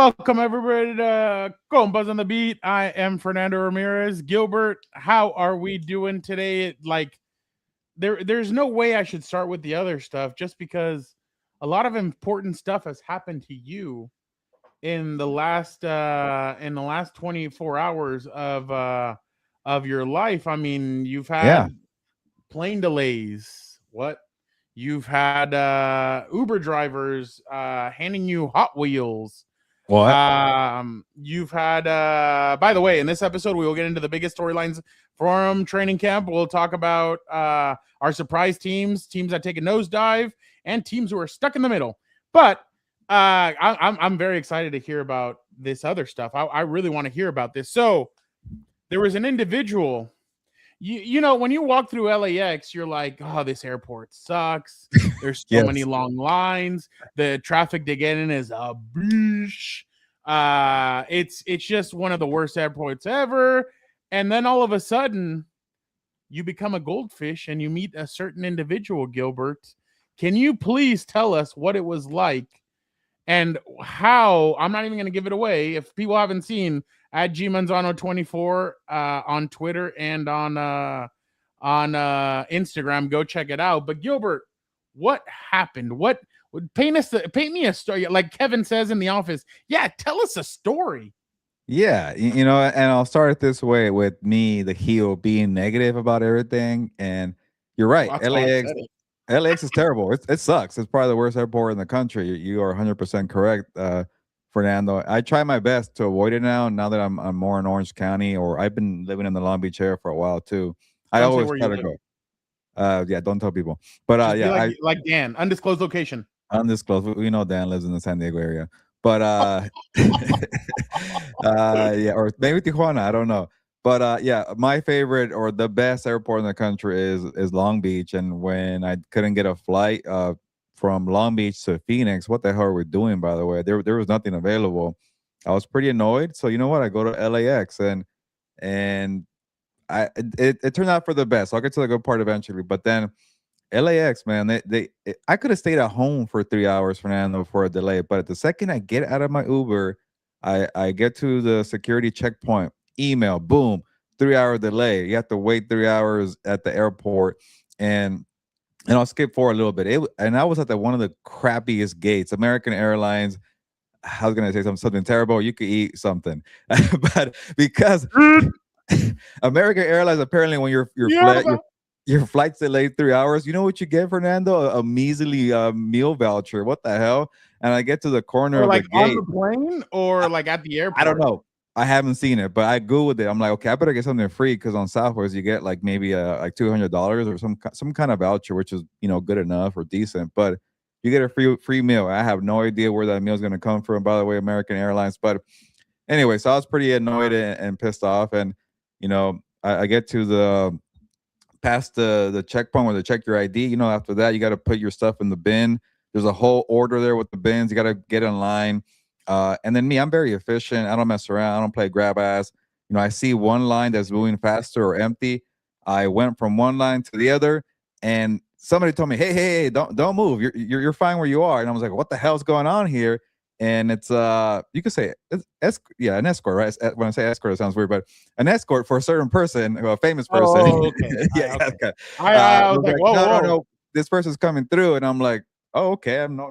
Welcome everybody to Compas on the Beat. I am Fernando Ramirez. Gilbert, how are we doing today? Like there's no way I should start with the other stuff just because a lot of important stuff has happened to you in the last 24 hours of your life. I mean, you've Yeah. had plane delays. What? You've had Uber drivers handing you Hot Wheels. What? You've had, by the way, in this episode, we will get into the biggest storylines from training camp. We'll talk about our surprise teams that take a nosedive, and teams who are stuck in the middle. But I'm very excited to hear about this other stuff. I really want to hear about this. So there was an individual. You know, when you walk through LAX, you're like, oh, this airport sucks. There's so many Yes. long lines. The traffic to get in is a bitch. It's just one of the worst airports ever. And then all of a sudden, you become a goldfish and you meet a certain individual, Gilbert. Can you please tell us what it was like and how? I'm not even going to give it away. If people haven't seen, at gmanzano24 on Twitter and on Instagram, go check it out. But Gilbert, what happened? What would paint me a story? Like Kevin says in The Office. Yeah, tell us a story. Yeah. And I'll start it this way with me, the heel, being negative about everything. And you're right. That's why I LAX, said it. LAX is terrible. It sucks. It's probably the worst airport in the country. You are 100% correct, Fernando. I try my best to avoid it now that I'm more in Orange County, or I've been living in the Long Beach area for a while too. I Don't say always where try you to live. go. Yeah, don't tell people. But Just be yeah, like Dan, undisclosed location. undisclosed. We know Dan lives in the San Diego area, but yeah, or maybe Tijuana. I don't know, but yeah, my favorite or the best airport in the country is Long Beach. And when I couldn't get a flight from Long Beach to Phoenix, what the hell are we doing? By the way, there was nothing available. I was pretty annoyed. So you know what? I go to LAX and it turned out for the best. I'll get to the good part eventually, but then LAX, man, I could have stayed at home for 3 hours, Fernando, for a delay. But the second I get out of my Uber, I get to the security checkpoint, email, boom, 3 hour delay. You have to wait 3 hours at the airport, and I'll skip forward a little bit. And I was at one of the crappiest gates, American Airlines. I was gonna say something terrible. You could eat something, but because American Airlines, apparently, when Yeah. your flight's delayed 3 hours, you know what you get, Fernando? A measly meal voucher. What the hell? And I get to the corner Or of the like on gate. the plane I, or like at the I don't airport. know. I haven't seen it, but I googled it. I'm like, okay, I better get something free because on Southwest you get like maybe like $200 or some kind of voucher, which is good enough or decent. But you get a free meal. I have no idea where that meal is going to come from. By the way, American Airlines. But anyway, so I was pretty annoyed and pissed off, and I get to the past the checkpoint where they check your ID. After that, you got to put your stuff in the bin. There's a whole order there with the bins. You got to get in line. And then me, I'm very efficient. I don't mess around. I don't play grab ass. I see one line that's moving faster or empty. I went from one line to the other, and somebody told me, "Hey, don't move. You're fine where you are." And I was like, "What the hell's going on here?" And it's you could say an escort, right? When I say escort, it sounds weird, but an escort for a certain person, a famous person. Oh, okay. Yeah, Okay. okay. I was Was like, like, whoa, whoa. no, this person's coming through, and I'm like, oh, okay, I'm no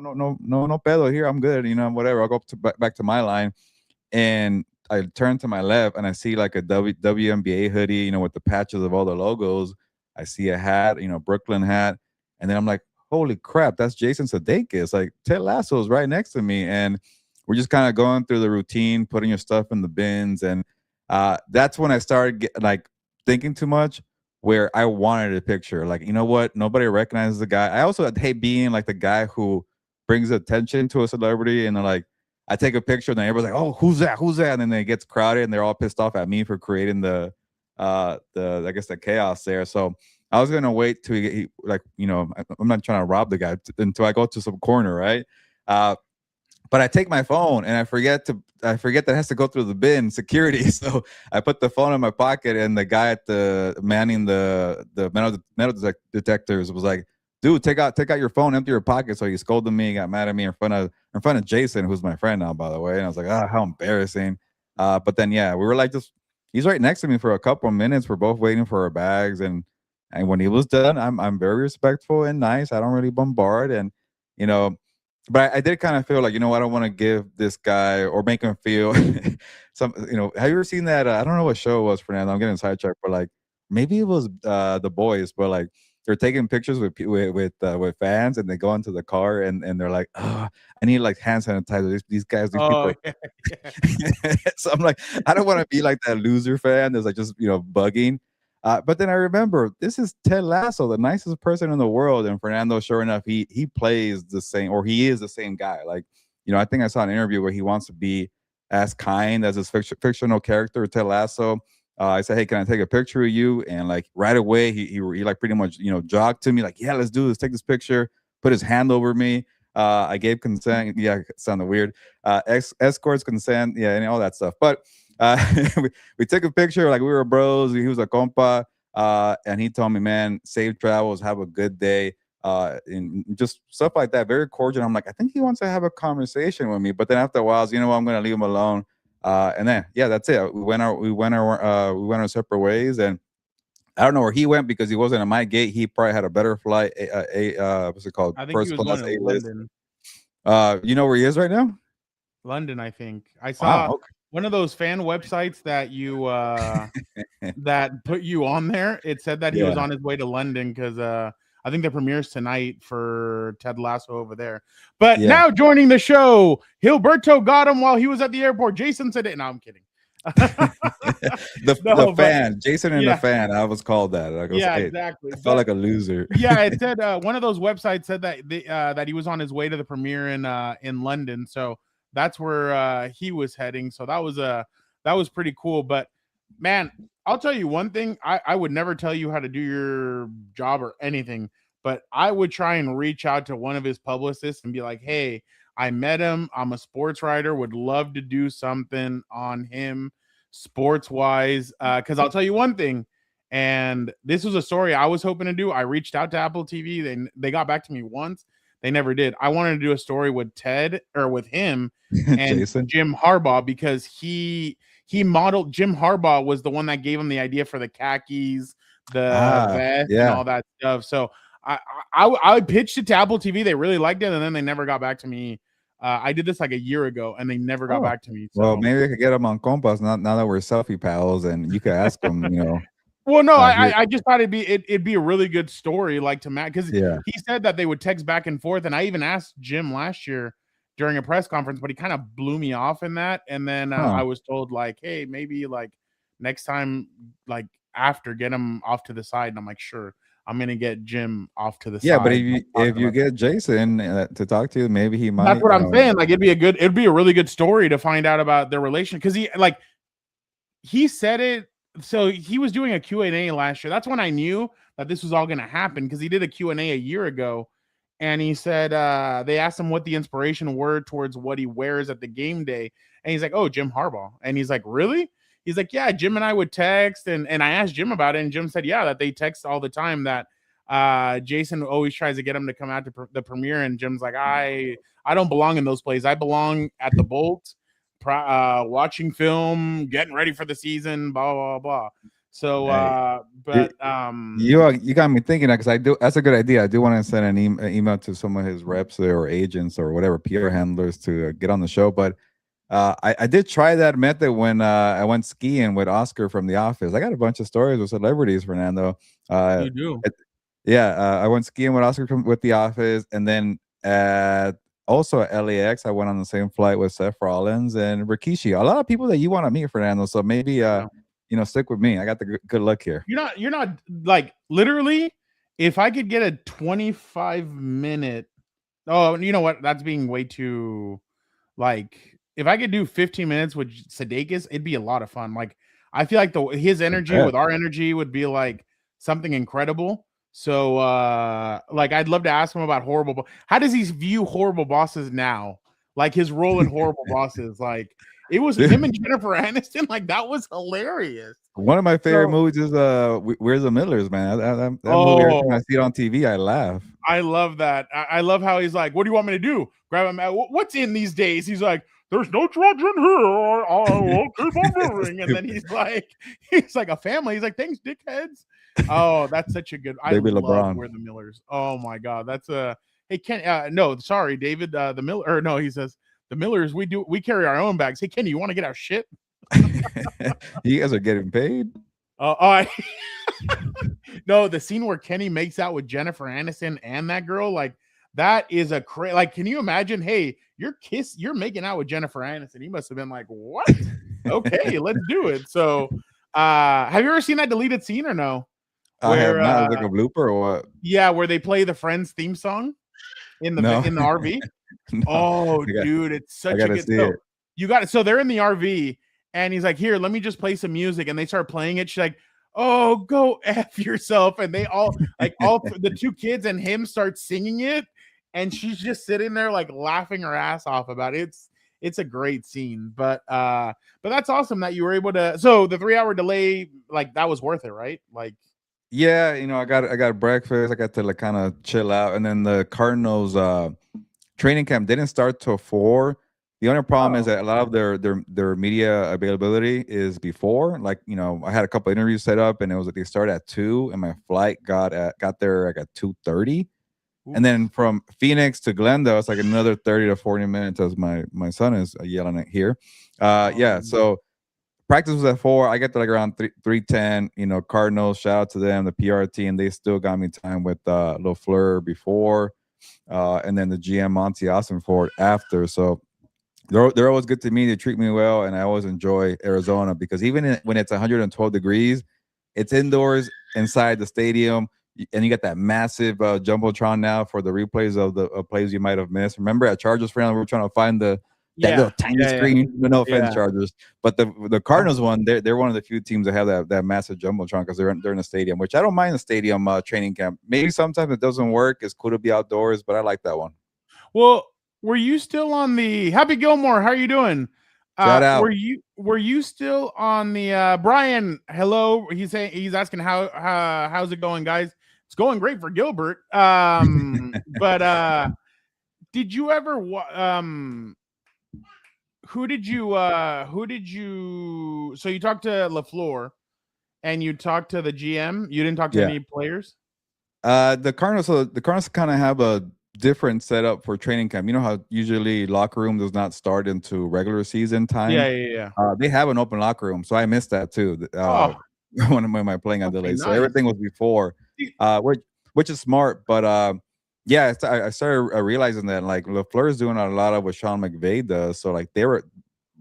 pedo here, I'm good, whatever. I'll go back to my line, and I turn to my left, and I see like a WNBA hoodie, with the patches of all the logos. I see a hat, Brooklyn hat, and then I'm like, holy crap, that's Jason Sudeikis. Like Ted Lasso is right next to me, and we're just kind of going through the routine, putting your stuff in the bins, and that's when I started like thinking too much. Where I wanted a picture, like, you know what? Nobody recognizes the guy. I also hate being like the guy who brings attention to a celebrity, and they're like, I take a picture, and then everybody's like, "Oh, who's that? Who's that?" And then it gets crowded, and they're all pissed off at me for creating the I guess the chaos there. So I was gonna wait till I'm not trying to rob the guy until I go to some corner, right? Uh, but I take my phone and I forget that it has to go through the bin security. So I put the phone in my pocket, and the guy at the manning the metal detectors was like, dude, take out your phone, empty your pocket. So he scolded me, got mad at me in front of Jason, who's my friend now, by the way. And I was like, how embarrassing. But then yeah, we were like just he's right next to me for a couple of minutes. We're both waiting for our bags, and when he was done, I'm very respectful and nice. I don't really bombard, and you know, but I did kind of feel like, you know, I don't want to give this guy or make him feel some, you know, have you ever seen that? I don't know what show it was, Fernando. I'm getting sidetracked, but like maybe it was The Boys, but like they're taking pictures with fans, and they go into the car, and they're like, oh, I need like hand sanitizer. These guys, these people Oh are. yeah, yeah. So I'm like, I don't want to be like that loser fan that's like just, you know, bugging. But then I remember this is Ted Lasso, the nicest person in the world, and Fernando, sure enough, he plays the same, or he is the same guy. Like, you know, I think I saw an interview where he wants to be as kind as his fictional character, Ted Lasso. I said, hey, can I take a picture of you? And like right away, he like pretty much, you know, jogged to me like, yeah, let's do this. Take this picture. Put his hand over me. I gave consent. Yeah, it sounded weird. Escorts, consent. Yeah, and all that stuff. But we took a picture like we were bros. He was a compa. And he told me, man, safe travels. Have a good day. And just stuff like that. Very cordial. I'm like, I think he wants to have a conversation with me. But then after a while, you know what, I'm going to leave him alone. And then, yeah, that's it. We went our separate ways, and I don't know where he went because he wasn't at my gate. He probably had a better flight. What's it called? I think he First was going class to A list. London. You know where he is right now? London, I think. I saw Wow. one of those fan websites that you that put you on there. It said that he was Yeah. on his way to London because I think the premiere's tonight for Ted Lasso over there. But Yeah. now joining the show, Gilberto got him while he was at the airport. Jason said it. No, I'm kidding. The fan, Jason and the yeah, fan. I was called that. Like, I was, yeah, hey, exactly. I felt But like a loser. yeah, it said one of those websites said that he was on his way to the premiere in London. So that's where he was heading. So that was pretty cool. But man, I'll tell you one thing. I would never tell you how to do your job or anything, but I would try and reach out to one of his publicists and be like, hey, I met him. I'm a sports writer. Would love to do something on him sports wise. Because I'll tell you one thing. And this was a story I was hoping to do. I reached out to Apple TV. They got back to me once. They never did. I wanted to do a story with Ted or with him and Jason. Jim Harbaugh because he modeled. Jim Harbaugh was the one that gave him the idea for the khakis, the vest, and Yeah. all that stuff. So I pitched it to Apple TV. They really liked it, and then they never got back to me. I did this like a year ago, and they never got Oh, back to me. So. well, maybe I could get him on Compas now that we're selfie pals, and you could ask him, you know. Well, no, Here, I just thought it'd be a really good story, like to Matt, because yeah. he said that they would text back and forth, and I even asked Jim last year during a press conference, but he kind of blew me off in that, and then Huh. I was told like, hey, maybe like next time, like after, get him off to the side, and I'm like, sure, I'm gonna get Jim off to the Yeah, but side. if you get Jason to talk to you, maybe he might. That's what I'm saying. Like it'd be a really good story to find out about their relation because he said it. So he was doing a Q&A last year. That's when I knew that this was all going to happen because he did a Q&A a year ago. And he said they asked him what the inspiration were towards what he wears at the game day. And he's like, oh, Jim Harbaugh. And he's like, really? He's like, yeah, Jim and I would text. And I asked Jim about it. And Jim said, yeah, that they text all the time, that Jason always tries to get him to come out to the premiere. And Jim's like, I don't belong in those places. I belong at the Bolt, watching film, getting ready for the season, blah blah blah. So, you got me thinking that, because I do. That's a good idea. I do want to send an email to some of his reps or agents or whatever PR handlers to get on the show. But I did try that method when I went skiing with Oscar from The Office. I got a bunch of stories with celebrities, Fernando. you do. Yeah, I went skiing with Oscar with The Office, and then also at LAX, I went on the same flight with Seth Rollins and Rikishi. A lot of people that you want to meet, Fernando. So maybe you know, stick with me. I got the good luck here. You're not like literally. If I could get a 25-minute, oh, you know what? That's being way too. Like, if I could do 15 minutes with Sudeikis, it'd be a lot of fun. Like, I feel like his energy with our energy would be like something incredible. So, like, I'd love to ask him about Horrible. How does he view Horrible Bosses now? Like his role in Horrible Bosses. Like, It was him and Jennifer Aniston. Like that was hilarious. One of my favorite movies is Where's the Millers, man. That movie, every time I see it on TV, I laugh. I love that. I love how he's like, "What do you want me to do? Grab him? What's in these days?" He's like, "There's no drugs in here. I will keep on moving." And then he's like, a family. He's like, "Thanks, dickheads." Oh, that's such a good. I Baby love LeBron. Where the Millers. Oh my god, that's a. Hey Ken, no, sorry, David. The Miller, or no, he says the Millers. We carry our own bags. Hey Kenny, you want to get our shit? You guys are getting paid. No, the scene where Kenny makes out with Jennifer Aniston and that girl, like that is a like. Can you imagine? Hey, you're making out with Jennifer Aniston. He must have been like, what? Okay, let's do it. So, have you ever seen that deleted scene or no? I have not. Like a blooper or what? Yeah, where they play the Friends theme song in the RV. No, oh, dude, it's such a good. So, you got it. So they're in the RV. And he's like, "Here, let me just play some music." And they start playing it. She's like, "Oh, go F yourself." And they all the two kids and him start singing it. And she's just sitting there like laughing her ass off about it. It's a great scene. But that's awesome that you were able to. So the 3-hour delay, like that was worth it, right? Like, yeah, I got breakfast. I got to like kind of chill out. And then the Cardinals training camp didn't start till 4. The only problem is that a lot of their media availability is before. Like, I had a couple interviews set up, and it was like they start at 2, and my flight got there like at 2:30, and then from Phoenix to Glendale, it's like another 30 to 40 minutes, as my son is yelling at here. Yeah, so practice was at 4. I get to like around 3:10. Cardinals, shout out to them, the PR team. They still got me time with LaFleur before, and then the GM Monty Austin Ford after. So. They're always good to me. They treat me well, and I always enjoy Arizona because even when it's 112 degrees, it's indoors inside the stadium, and you got that massive jumbotron now for the replays of the plays you might have missed. Remember at Chargers fan, we were trying to find that little tiny screen. No offense, Chargers, but the Cardinals one, they're one of the few teams that have that massive jumbotron because they're in the stadium, which I don't mind the stadium training camp. Maybe sometimes it doesn't work. It's cool to be outdoors, but I like that one. Well. Were you still on the Happy Gilmore? How are you doing? Shout out. Were you still on the Brian? Hello. He's asking how's it going, guys? It's going great for Gilbert. But did you ever who did you so you talked to LaFleur and you talked to the GM? You didn't talk to any players? The Cardinals kind of have a different setup for training camp. You know how usually locker room does not start into regular season time. Yeah. They have an open locker room, so I missed that too. When am I playing on delay? Nice. So everything was before, which is smart. But I started realizing that like LaFleur is doing a lot of what Sean McVay does. So like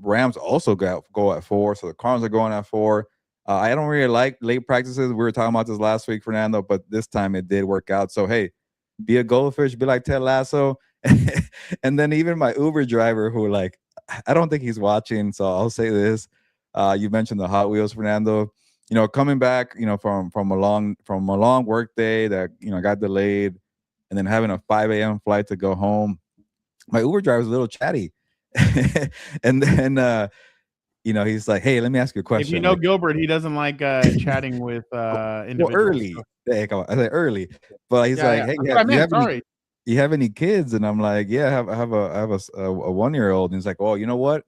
Rams also go at 4, so the Cardinals are going at 4. I don't really like late practices. We were talking about this last week, Fernando, but this time it did work out. So hey. Be a goldfish, be like Ted Lasso. And then even my Uber driver who like, I don't think he's watching, so I'll say this. You mentioned the Hot Wheels, Fernando. Coming back, from a long work day that, got delayed and then having a 5 a.m. flight to go home. My Uber driver was a little chatty. And then he's like, "Hey, let me ask you a question." If Gilbert, he doesn't like chatting with individuals. Well, early. I said early, but he's like, "Hey, you have any kids?" And I'm like, "Yeah, I have a 1-year-old." And he's like, "Oh, you know what?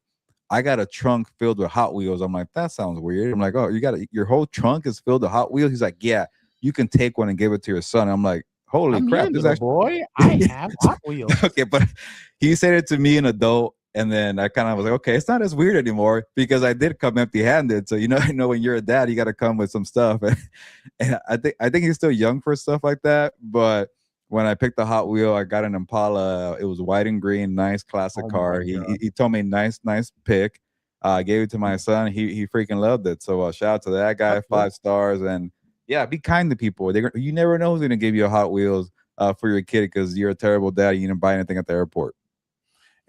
I got a trunk filled with Hot Wheels." I'm like, "That sounds weird." I'm like, "Oh, your whole trunk is filled with Hot Wheels?" He's like, "Yeah, you can take one and give it to your son." I'm like, "Holy crap, this actually boy! I have Hot Wheels." Okay, but he said it to me, an adult. And then I kind of was like, okay, it's not as weird anymore because I did come empty-handed. So I know when you're a dad, you got to come with some stuff. And I think he's still young for stuff like that. But when I picked the Hot Wheel, I got an Impala. It was white and green, nice classic car. He told me nice pick. I gave it to my son. He freaking loved it. So shout out to that guy. That's 5 stars. And yeah, be kind to people. You never know who's gonna give you a Hot Wheels for your kid because you're a terrible dad. You didn't buy anything at the airport.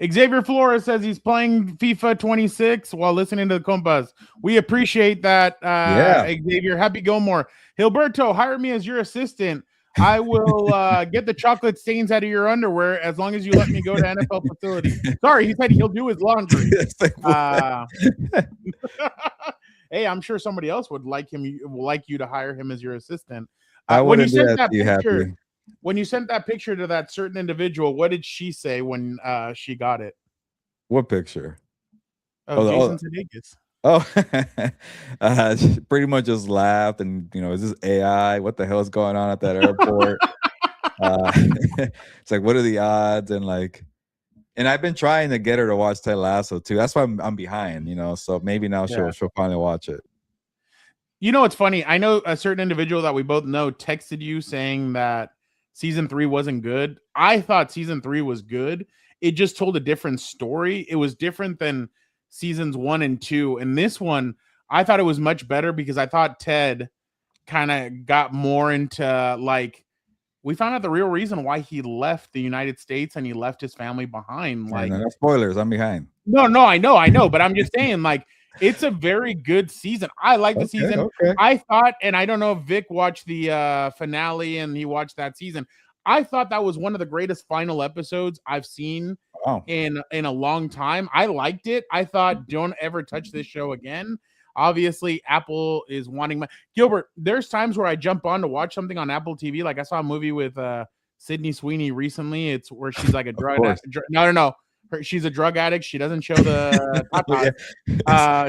Xavier Flores says he's playing FIFA 26 while listening to the Compas. We appreciate that, Xavier. Happy Gilmore. Gilberto, hire me as your assistant. I will get the chocolate stains out of your underwear as long as you let me go to NFL facility. Sorry, he said he'll do his laundry. It's like, what? Hey, I'm sure somebody else would like you to hire him as your assistant. I When you wouldn't do sent that that to you picture, happy. when you sent that picture to that certain individual, what did she say when she got it? What picture? Oh, Oh, Jason Sudeikis. oh, she pretty much just laughed and, is this AI? What the hell is going on at that airport? It's like, what are the odds? And I've been trying to get her to watch Ted Lasso too. That's why I'm behind, so maybe now Yeah. she'll finally watch it. You know what's funny? I know a certain individual that we both know texted you saying that season 3 wasn't good. I thought season 3 was good. It just told a different story. It was different than seasons 1 and 2. And this one, I thought it was much better because I thought Ted kind of got more into we found out the real reason why he left the United States and he left his family behind. No spoilers. I'm behind. No, I know, but I'm just saying, it's a very good season. I like the season. Okay. I thought, and I don't know if Vic watched the finale and he watched that season. I thought that was one of the greatest final episodes I've seen in a long time. I liked it. I thought, don't ever touch this show again. Obviously, Apple is wanting Gilbert. There's times where I jump on to watch something on Apple TV. Like I saw a movie with Sydney Sweeney recently. It's where she's like a drug. No. She's a drug addict. She doesn't show the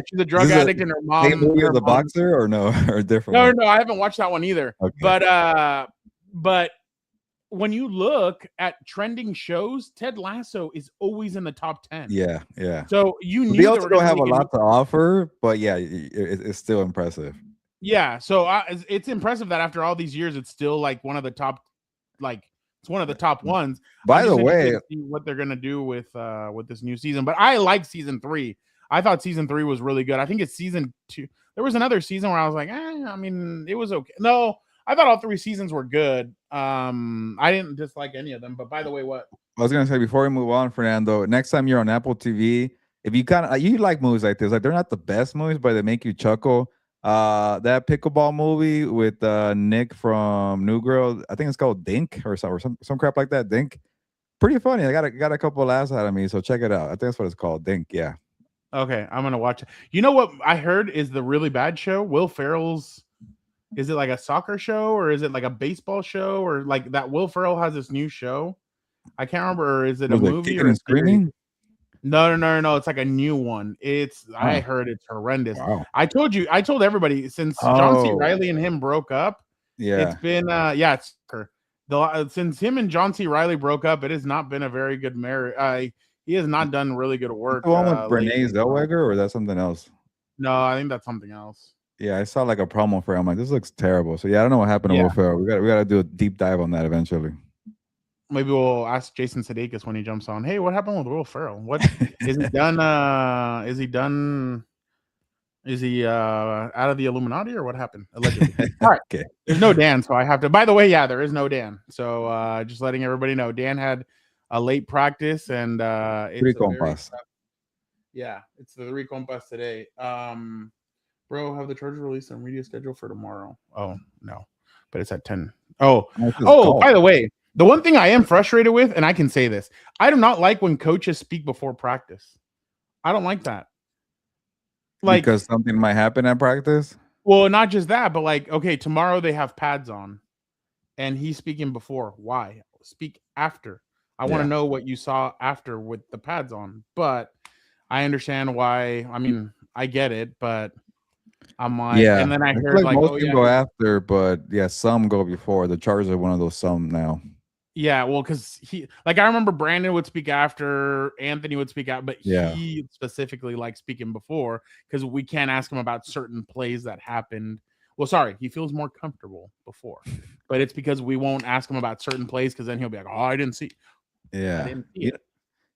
she's a drug addict, and her mom. Movie of the boxer or no or different? No, I haven't watched that one either. Okay. But when you look at trending shows, Ted Lasso is always in the top 10. Yeah. So you knew they also don't have a lot to offer, but yeah, it's still impressive. Yeah, so it's impressive that after all these years, it's still one of the top, it's one of the top ones. By the way, see what they're gonna do with this new season. But I like season 3. I thought season 3 was really good. I think it's season 2. There was another season where I was like, I mean, it was okay. No, I thought all 3 seasons were good. I didn't dislike any of them. But by the way, what I was gonna say before we move on, Fernando, next time you're on Apple TV, if you you like movies like this, they're not the best movies, but they make you chuckle. That pickleball movie with Nick from New Girl, I think it's called Dink or some crap like that. Dink, pretty funny. I got a couple of laughs out of me, so check it out. I think that's what it's called, Dink. Yeah. Okay, I'm gonna watch it. You know what I heard is the really bad show? Will Ferrell's. Is it like a soccer show or is it like a baseball show or like that? Will Ferrell has this new show. I can't remember. Is it a movie or a screaming? No. It's like a new one. I heard it's horrendous. Wow. I told everybody since John C. Reilly and him broke up. Yeah, it's been it's since him and John C. Reilly broke up, it has not been a very good marriage. He has not done really good work. The one with Renee Zellweger, or that's something else? No, I think that's something else. Yeah, I saw like a promo for it. I'm like, this looks terrible. So yeah, I don't know what happened to Will Ferrell. We gotta do a deep dive on that eventually. Maybe we'll ask Jason Sudeikis when he jumps on. Hey, what happened with Will Ferrell? What is he done? Is he done? Is he out of the Illuminati or what happened? Allegedly. All right. Okay. There's no Dan, so I have to. By the way, yeah, there is no Dan. So just letting everybody know, Dan had a late practice and it's 3 Compas. Yeah, it's the 3 Compas today. Bro, have the Chargers released a media schedule for tomorrow? Oh no, but it's at 10. By the way, the one thing I am frustrated with, and I can say this, I do not like when coaches speak before practice. I don't like that. Because something might happen at practice? Well, not just that, but okay, tomorrow they have pads on and he's speaking before. Why? Speak after. I want to know what you saw after with the pads on. But I understand why. I mean, I get it, but I'm like, and then I heard most people go after, but some go before. The Chargers are one of those some now. Yeah, well, because I remember Brandon would speak after, Anthony would speak out, but he specifically likes speaking before because we can't ask him about certain plays that happened. Well, sorry, he feels more comfortable before, but it's because we won't ask him about certain plays because then he'll be like, "Oh, I didn't see." Yeah, I didn't see it.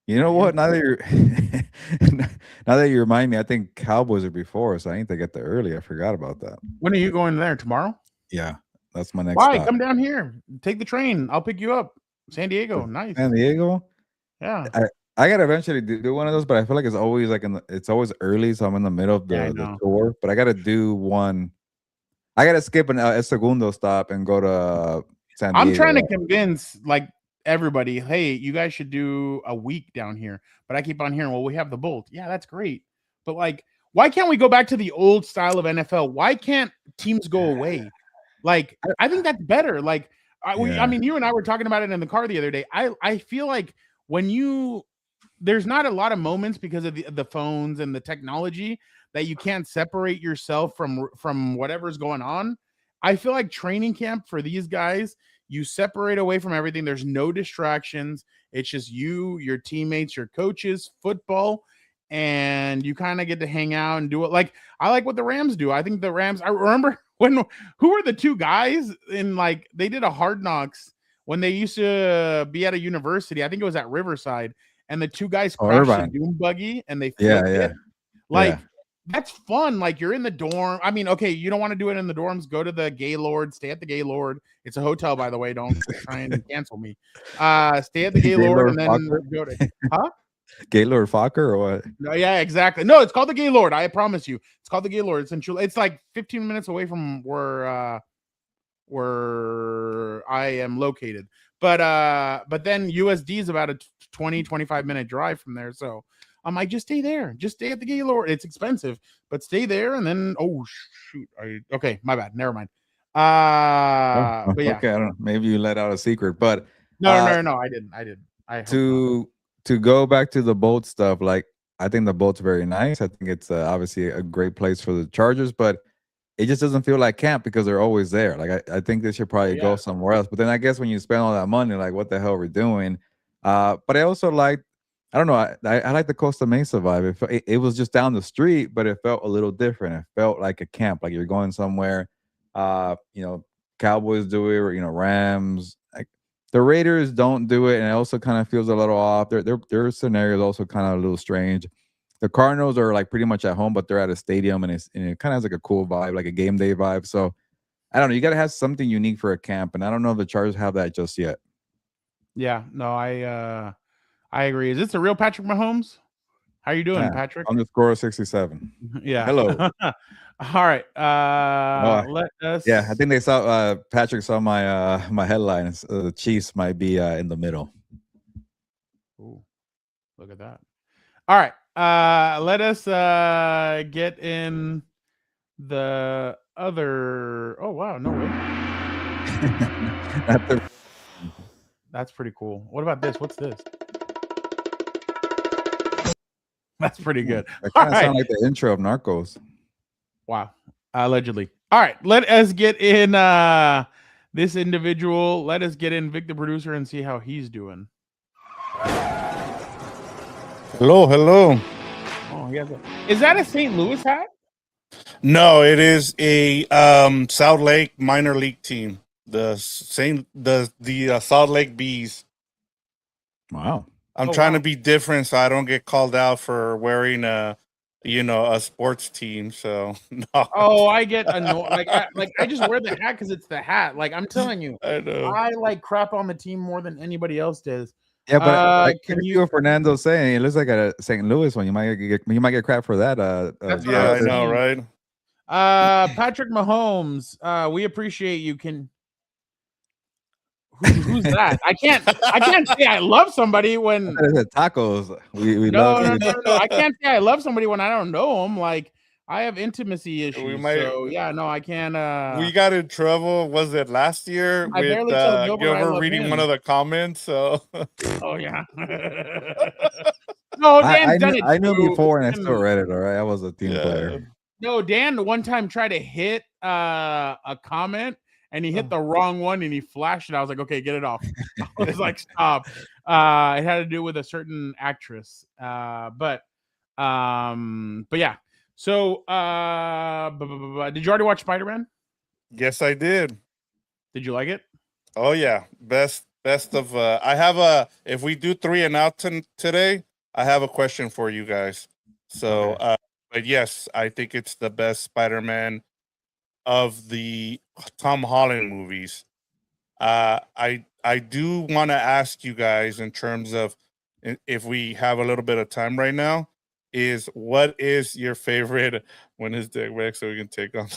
You know what? Now that you remind me, I think Cowboys are before, so I need to get there early. I forgot about that. When are you going there? Tomorrow? Yeah. That's my next stop. Come down here. Take the train. I'll pick you up. San Diego. Nice. San Diego? Yeah. I gotta eventually do one of those, but I feel like it's always it's always early, so I'm in the middle of the tour. But I gotta do one. I gotta skip a segundo stop and go to San I'm Diego. trying to convince like everybody, hey, you guys should do a week down here. But I keep on hearing, well, we have the Bolt. Yeah, that's great. But like, why can't we go back to the old style of NFL? Why can't teams go away? Like, I think that's better. Like, I mean, you and I were talking about it in the car the other day. I feel like when there's not a lot of moments because of the phones and the technology that you can't separate yourself from whatever's going on. I feel like training camp for these guys, you separate away from everything. There's no distractions. It's just you, your teammates, your coaches, football, and you kind of get to hang out and do it. Like I like what the Rams do. I think the Rams. I remember who were the two guys in like they did a Hard Knocks when they used to be at a university. I think it was at Riverside, and the two guys crashed a dune buggy and they flipped it. Like that's fun. Like you're in the dorm. I mean, okay, you don't want to do it in the dorms. Go to the Gaylord. Stay at the Gaylord. It's a hotel, by the way. Don't try and cancel me. Stay at the Gaylord and then go to Gaylord Fokker or what? No, yeah, exactly. No, it's called the Gaylord. I promise you, it's called the Gaylord. It's in Chula. It's like 15 minutes away from where I am located. But then USD is about a 20-25 minute drive from there. So I'm like, just stay there. Just stay at the Gaylord. It's expensive, but stay there. And then, oh shoot. Okay, my bad. Never mind. But yeah. Okay, I don't know. Maybe you let out a secret, but no, I didn't. To go back to the Bolt stuff, like I think the Bolt's very nice. I think it's obviously a great place for the Chargers, but it just doesn't feel like camp because they're always there. Like I think they should probably go somewhere else. But then I guess when you spend all that money, like what the hell are we doing? But I also like, I don't know, I like the Costa Mesa vibe. It was just down the street, but it felt a little different. It felt like a camp, like you're going somewhere. Cowboys do it, or Rams. Like the Raiders don't do it, and it also kind of feels a little off. Their scenario is also kind of a little strange. The Cardinals are like pretty much at home, but they're at a stadium, and it kind of has like a cool vibe, like a game day vibe. So I don't know. You got to have something unique for a camp, and I don't know if the Chargers have that just yet. Yeah, no, I agree. Is this the real Patrick Mahomes? How you doing, Patrick? _67. Yeah. Hello. All right. Let us. Yeah, I think they saw Patrick saw my my headlines. The Chiefs might be in the middle. Ooh, look at that. All right. Let us get in the other. Oh wow, no way. That's pretty cool. What about this? What's this? That's pretty good. That kind of sounds like the intro of Narcos. Wow. Allegedly. All right. Let us get in this individual. Let us get in Vic, the producer, and see how he's doing. Hello. Oh, yeah. Is that a St. Louis hat? No, it is a South Lake minor league team. The Salt Lake Bees. Wow. I'm trying to be different so I don't get called out for wearing a sports team. So no. Oh, I get annoyed. I just wear the hat because it's the hat. Like I'm telling you, I know. I like crap on the team more than anybody else does. Yeah, but can you hear Fernando saying it looks like a St. Louis one? You might get crap for that. Yeah, I know, right? Patrick Mahomes, we appreciate you. Who's that? I can't say I love somebody when tacos. We no. I can't say I love somebody when I don't know them. Like I have intimacy issues. So yeah, no, I can't. We got in trouble. Was it last year with Gilbert reading one of the comments? So. Oh yeah. No, Dan's done it. I knew before, and I still read it. All right, I was a team player. No, Dan one time tried to hit a comment. And he hit the wrong one and he flashed it. I was like, okay, get it off. I was like, stop. It had to do with a certain actress. But yeah. So did you already watch Spider-Man? Yes, I did. Did you like it? Oh yeah. Best of I have if we do 3 and out today, I have a question for you guys. So but yes, I think it's the best Spider-Man of the Tom Holland movies. I do want to ask you guys in terms of if we have a little bit of time right now, is what is your favorite when is Dick back so we can take on?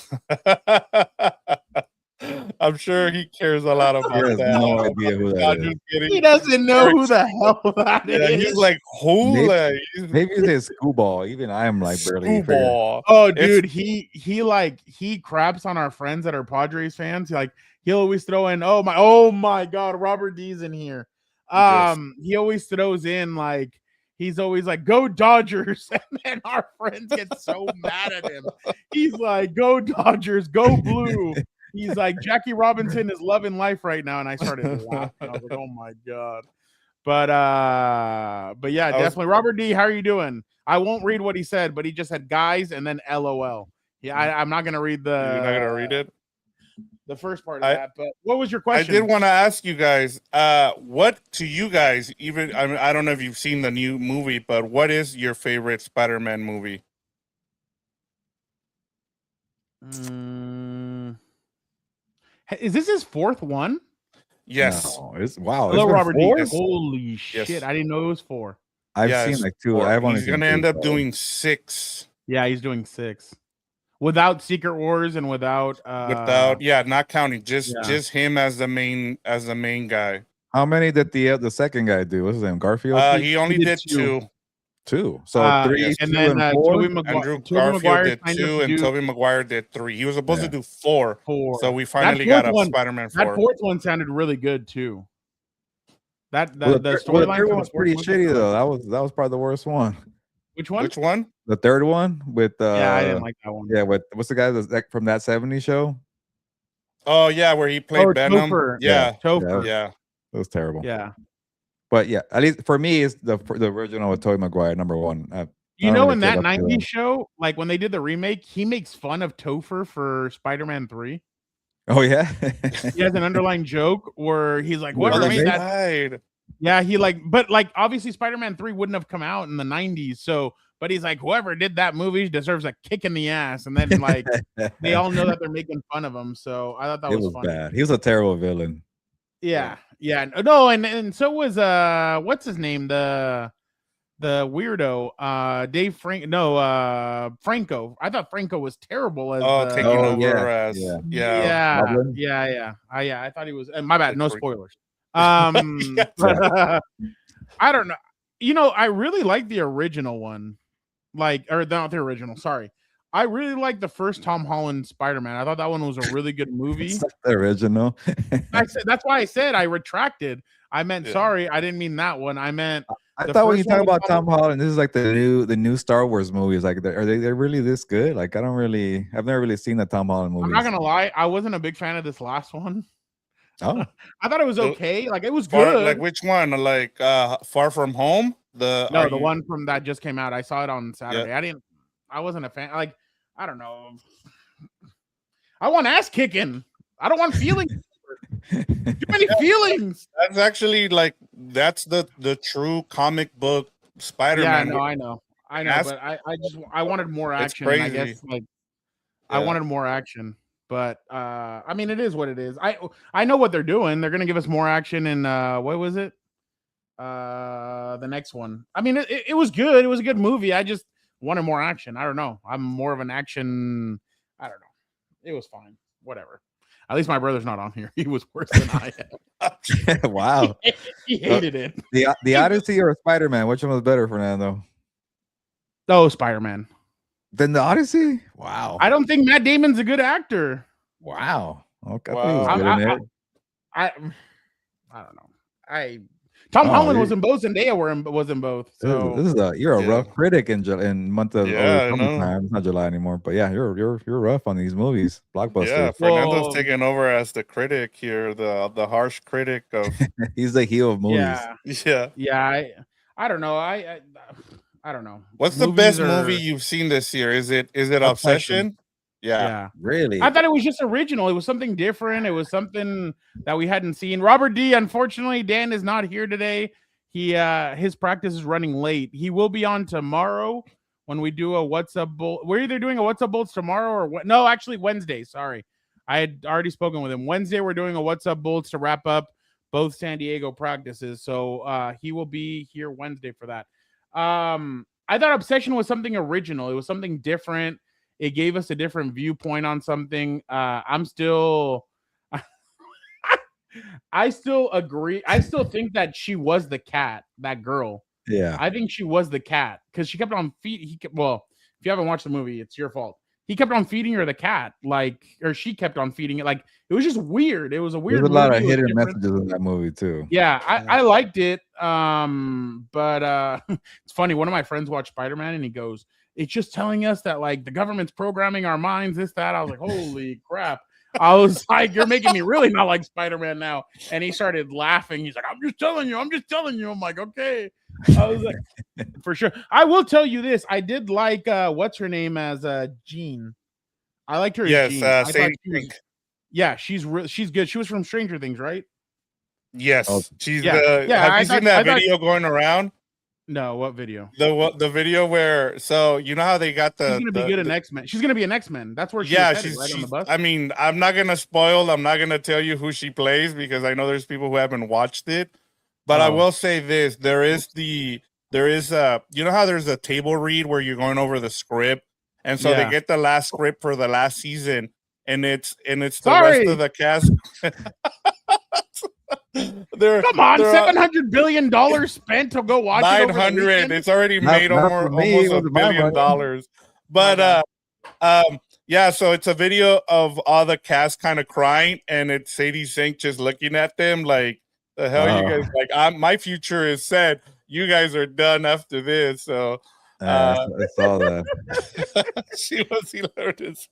I'm sure he cares a lot He about has that. no idea who that I'm is. just kidding. He doesn't know who the hell that is. Yeah, he's like, who? Maybe- Like, Maybe it's a screwball. Even I am like barely figuring. screwball. Oh, It's- dude, he craps on our friends that are Padres fans. Like he'll always throw in, oh my God, Robert D's in here. Yes. He always throws in like he's always like, go Dodgers, and then our friends get so mad at him. He's like, go Dodgers, go blue. He's like, Jackie Robinson is loving life right now, and I started laughing. I was like, oh my God. But yeah, definitely. Robert D, how are you doing? I won't read what he said, but he just said guys and then LOL. Yeah, I'm not gonna read You're not gonna read it. the first part of that. But what was your question? I did want to ask you guys, what to you guys, even I mean, I don't know if you've seen the new movie, but what is your favorite Spider-Man movie? Is this his fourth one? Yes. No, it's wow. Hello, it's been Robert D. four? Holy shit! I didn't know it was 4. I've Yeah, seen it's like 2. four. I've only He's seen gonna 2, end up so- doing 6 Yeah, he's doing 6 without Secret Wars and without, not counting just yeah. him as the main guy. How many did the second guy do? What's his name? Garfield? He only did did 2. 2. So 3, yes. 2, and then and 4. Tobey Andrew Tobey Garfield Maguire did signed up 2, to and do Tobey Maguire did 3. He was supposed to Yeah. do 4, 4. so we finally got a Spider-Man 4. That fourth one sounded really good too. The the storyline third for one the was pretty fourth shitty one- though. That was probably the worst one. Which one? Which one? The third one with Yeah, I didn't like that one. yeah, with what's the guy that's from that 70s show? Oh yeah, where he played Venom. Topher. Yeah, Topher. yeah. It was terrible. Yeah. But yeah, at least for me, it's the original with Tobey Maguire, number 1. You I don't know, really in care that about the other 90s show, like when they did the remake, he makes fun of Topher for Spider-Man 3. Oh yeah. He has an underlying joke where he's like, Oh, whoever they made that. Right. Yeah, he like, but like obviously Spider-Man 3 wouldn't have come out in the 90s. So, but he's like, whoever did that movie deserves a kick in the ass. And then like they all know that they're making fun of him. So I thought that It was funny. bad. He was a terrible villain. Yeah. No, and so was what's his name? The weirdo, Dave Franco. I thought Franco was terrible as Taking over yeah, as yeah. Goblin? I thought he was, and my bad, no spoilers. Yeah. But, I don't know. You know, I really like the original one. Or not the original, sorry. I really like the first Tom Holland Spider-Man. I thought that one was a really good movie. It's not the original. That's why I said I retracted. I meant sorry, I didn't mean that one. I meant I thought when you talk about Tom Holland, this is like the new Star Wars movies. Like, are they really this good? Like, I've never really seen the Tom Holland movies. I'm not gonna lie, I wasn't a big fan of this last one. Oh, I thought it was okay. Like, it was good. Like which one? Like Far From Home? The one from that just came out. I saw it on Saturday. Yeah. I wasn't a fan. Like, I don't know. I want ass kicking. I don't want feelings. Too many feelings. That's actually like that's the true comic book Spider-Man. Yeah, no, I know. But I wanted more action. Crazy. And I guess I wanted more action. But I mean, it is what it is. I know what they're doing. They're gonna give us more action in what was it? The next one. I mean, it was good. It was a good movie. I just wanted more action. I don't know. I'm more of an action. I don't know. It was fine. Whatever. At least my brother's not on here. He was worse than I am. wow. He hated it. The Odyssey or Spider-Man? Which one was better, Fernando? Oh, Spider-Man. Than the Odyssey? Wow. I don't think Matt Damon's a good actor. Wow. Okay. Wow. I, I don't know. Tom Holland was in both, Zendaya was in both. So you're a rough critic in month of summertime. It's not July anymore, but yeah, you're rough on these movies, blockbusters. Yeah, Fernando's taking over as the critic here, the harsh critic of. He's the heel of movies. Yeah. I don't know. I don't know. What's the best movie you've seen this year? Is it Obsession? Yeah. Really? I thought it was just original. It was something different. It was something that we hadn't seen. Robert D, unfortunately, Dan is not here today. His practice is running late. He will be on tomorrow when we do a What's Up Bull. We're either doing a What's Up Bolts tomorrow or what? No, actually Wednesday. Sorry. I had already spoken with him. Wednesday, we're doing a What's Up Bolts to wrap up both San Diego practices. So he will be here Wednesday for that. I thought Obsession was something original. It was something different. It gave us a different viewpoint on something. I'm still I still agree. I still think that she was the cat, that girl. Yeah. I think she was the cat because she kept on feeding. Well, if you haven't watched the movie, it's your fault. He kept on feeding her the cat, like, or she kept on feeding it. Like, it was just weird. It was a weird. There's a lot movie. of It was hidden different. messages in that movie too. Yeah, I liked it. But it's funny. One of my friends watched Spider-Man and he goes, "It's just telling us that like the government's programming our minds, this, that." I was like, holy crap. I was like, you're making me really not like Spider-Man now. And he started laughing. He's like, I'm just telling you. I'm like, okay. I was like, for sure. I will tell you this. I did like what's her name as Jean. I liked her as Jean. I thought she was, yeah, she's good. She was from Stranger Things, right? Yes. Oh, She's yeah. have you seen that video going around? No, what video? The video where, so you know how they got she's gonna be good in X-Men. She's gonna be an X-Men. That's where she's right on the bus. I mean, I'm not gonna spoil. I'm not gonna tell you who she plays because I know there's people who haven't watched it. But I will say this: there is you know how there's a table read where you're going over the script, and so they get the last script for the last season, and it's the rest of the cast. Come on, $700 billion spent to go watch 900. It's already made almost $1 billion. But yeah, so it's a video of all the cast kind of crying, and it's Sadie Sink just looking at them like, the hell you guys, like, my future is set. You guys are done after this. So I saw that. She was hilarious.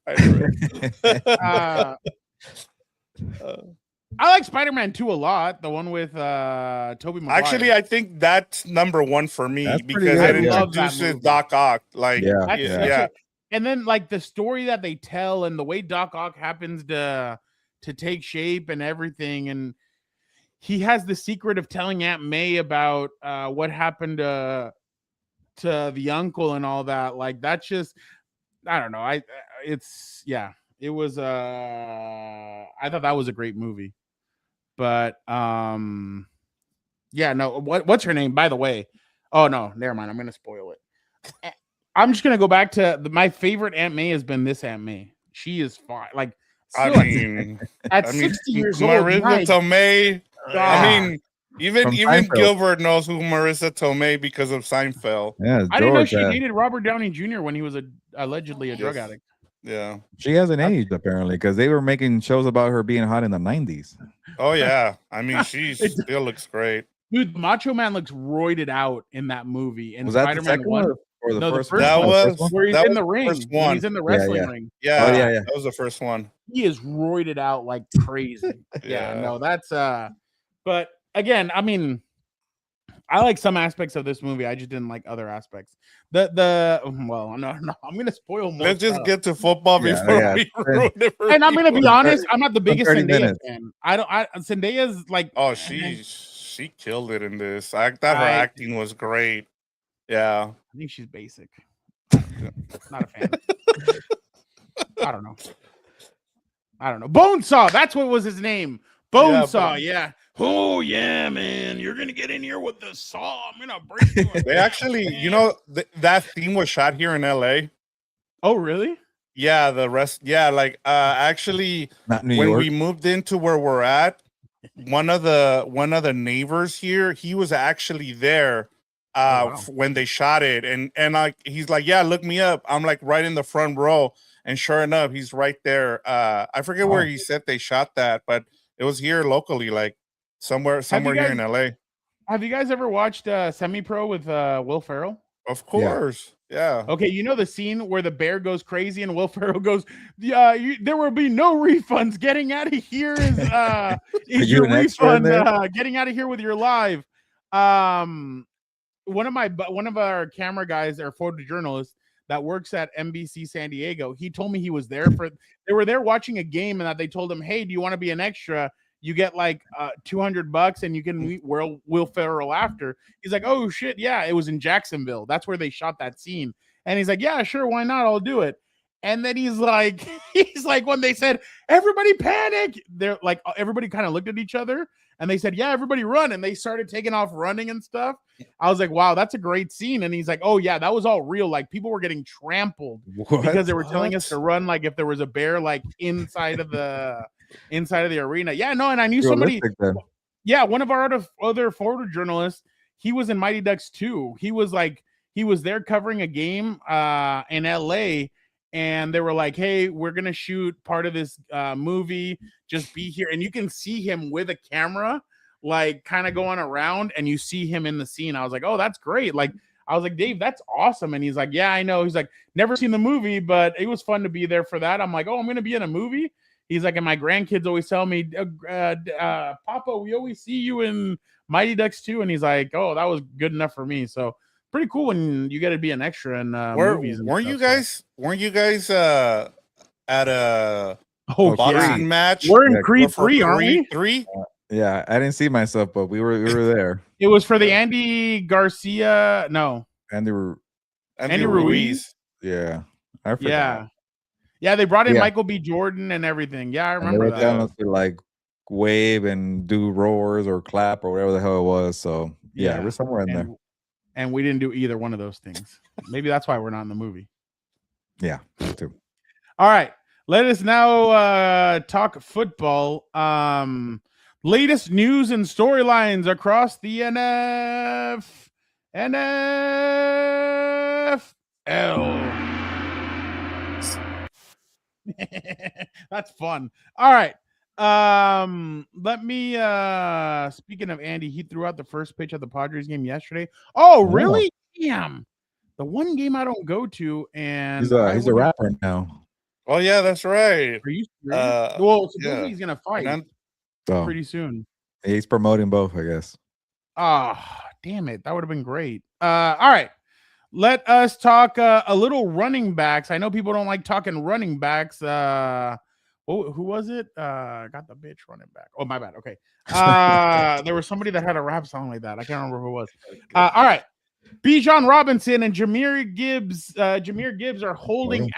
I like Spider-Man 2 a lot. The one with Tobey Maguire. Actually, I think that's number one for me because it introduces Doc Ock. Like, yeah. And then like the story that they tell and the way Doc Ock happens to take shape and everything, and he has the secret of telling Aunt May about what happened to the uncle and all that. Like, that's just, I don't know. It was I thought that was a great movie. But yeah, no, what's her name, by the way? Oh no, never mind. I'm gonna spoil it. I'm just gonna go back to my favorite Aunt May has been this Aunt May. She is fine. Like, I mean, at 60 years old, Marissa Tomei. I mean, even Gilbert knows who Marissa Tomei because of Seinfeld. Yeah, I didn't know she dated Robert Downey Jr. when he was allegedly a drug addict. Yeah, she hasn't aged apparently because they were making shows about her being hot in the 90s. Oh yeah, I mean she still looks great. Dude, Macho Man looks roided out in that movie. And was that Spider-Man 1 or the first one? That was where he's in the ring. When he's in the wrestling ring. Yeah, yeah, that was the first one. He is roided out like crazy. No, that's but again, I mean, I like some aspects of this movie. I just didn't like other aspects. Well, no, I'm gonna spoil more. Let's just get to football before we ruin it. And I'm gonna be honest, I'm not the biggest Zendaya fan. Zendaya's like, oh, she killed it in this. I thought her acting was great. Yeah, I think she's basic. Not a fan. I don't know. Bonesaw. That's what was his name. Bonesaw. Yeah. Oh yeah, man! You're gonna get in here with the saw. I'm gonna break you. They actually, you know, that theme was shot here in LA. Oh, really? Yeah, the rest. Yeah, like actually, when we moved into where we're at, one of the neighbors here, he was actually there when they shot it, and like he's like, yeah, look me up. I'm like right in the front row, and sure enough, he's right there. I forget where he said they shot that, but it was here locally, like. Somewhere here in LA. Have you guys ever watched Semi-Pro with Will Ferrell? Of course. Yeah. Okay, you know the scene where the bear goes crazy and Will Ferrell goes, there will be no refunds. Getting out of here is your refund. Getting out of here with your live. One of our camera guys, our photojournalist that works at NBC San Diego, he told me he was there they were there watching a game and that they told him, hey, do you want to be an extra? You get like $200 and you can meet Will Ferrell after. He's like, oh shit, yeah, it was in Jacksonville. That's where they shot that scene. And he's like, yeah, sure, why not? I'll do it. And then he's like, when they said everybody panic, they're like, everybody kind of looked at each other and they said, yeah, everybody run. And they started taking off running and stuff. I was like, wow, that's a great scene. And he's like, oh yeah, that was all real. Like people were getting trampled because they were telling us to run. Like if there was a bear like inside of the inside of the arena. Yeah, no, and I knew somebody. Realistic then. Yeah, one of our other Florida journalists, he was in Mighty Ducks 2. He was there covering a game in LA, and they were like, hey, we're gonna shoot part of this movie, just be here. And you can see him with a camera, like kind of going around, and you see him in the scene. I was like, oh, that's great. Like, I was like, Dave, that's awesome. And he's like, yeah, I know. He's like, never seen the movie, but it was fun to be there for that. I'm like, oh, I'm gonna be in a movie. He's like, and my grandkids always tell me, Papa, we always see you in Mighty Ducks 2. And he's like, oh, that was good enough for me. So pretty cool when you get to be an extra in movies. Weren't you guys at a Oh, boxing match? We're in Creed 3, aren't we? 3? Yeah, I didn't see myself, but we were there. It was for the Andy Garcia. No, Andy Ruiz. Yeah, I forgot. Yeah, they brought in Michael B. Jordan and everything. Yeah, I remember that. Down to like wave and do roars or clap or whatever the hell it was. So yeah, we're somewhere in there. And we didn't do either one of those things. Maybe that's why we're not in the movie. Yeah, me too. All right, let us now talk football. Latest news and storylines across the NFL. That's fun. All right. Let me speaking of Andy, he threw out the first pitch of the Padres game yesterday. Oh, really? Damn. The one game I don't go to, and he's a rapper now. Oh yeah, that's right. Are you serious? Well, supposedly he's gonna fight pretty soon. He's promoting both, I guess. Damn it. That would have been great. All right. Let us talk a little running backs. I know people don't like talking running backs. Who was it? Got the bitch running back. Oh, my bad. Okay. There was somebody that had a rap song like that. I can't remember who it was. All right. Bijan Robinson and Jahmyr Gibbs are holding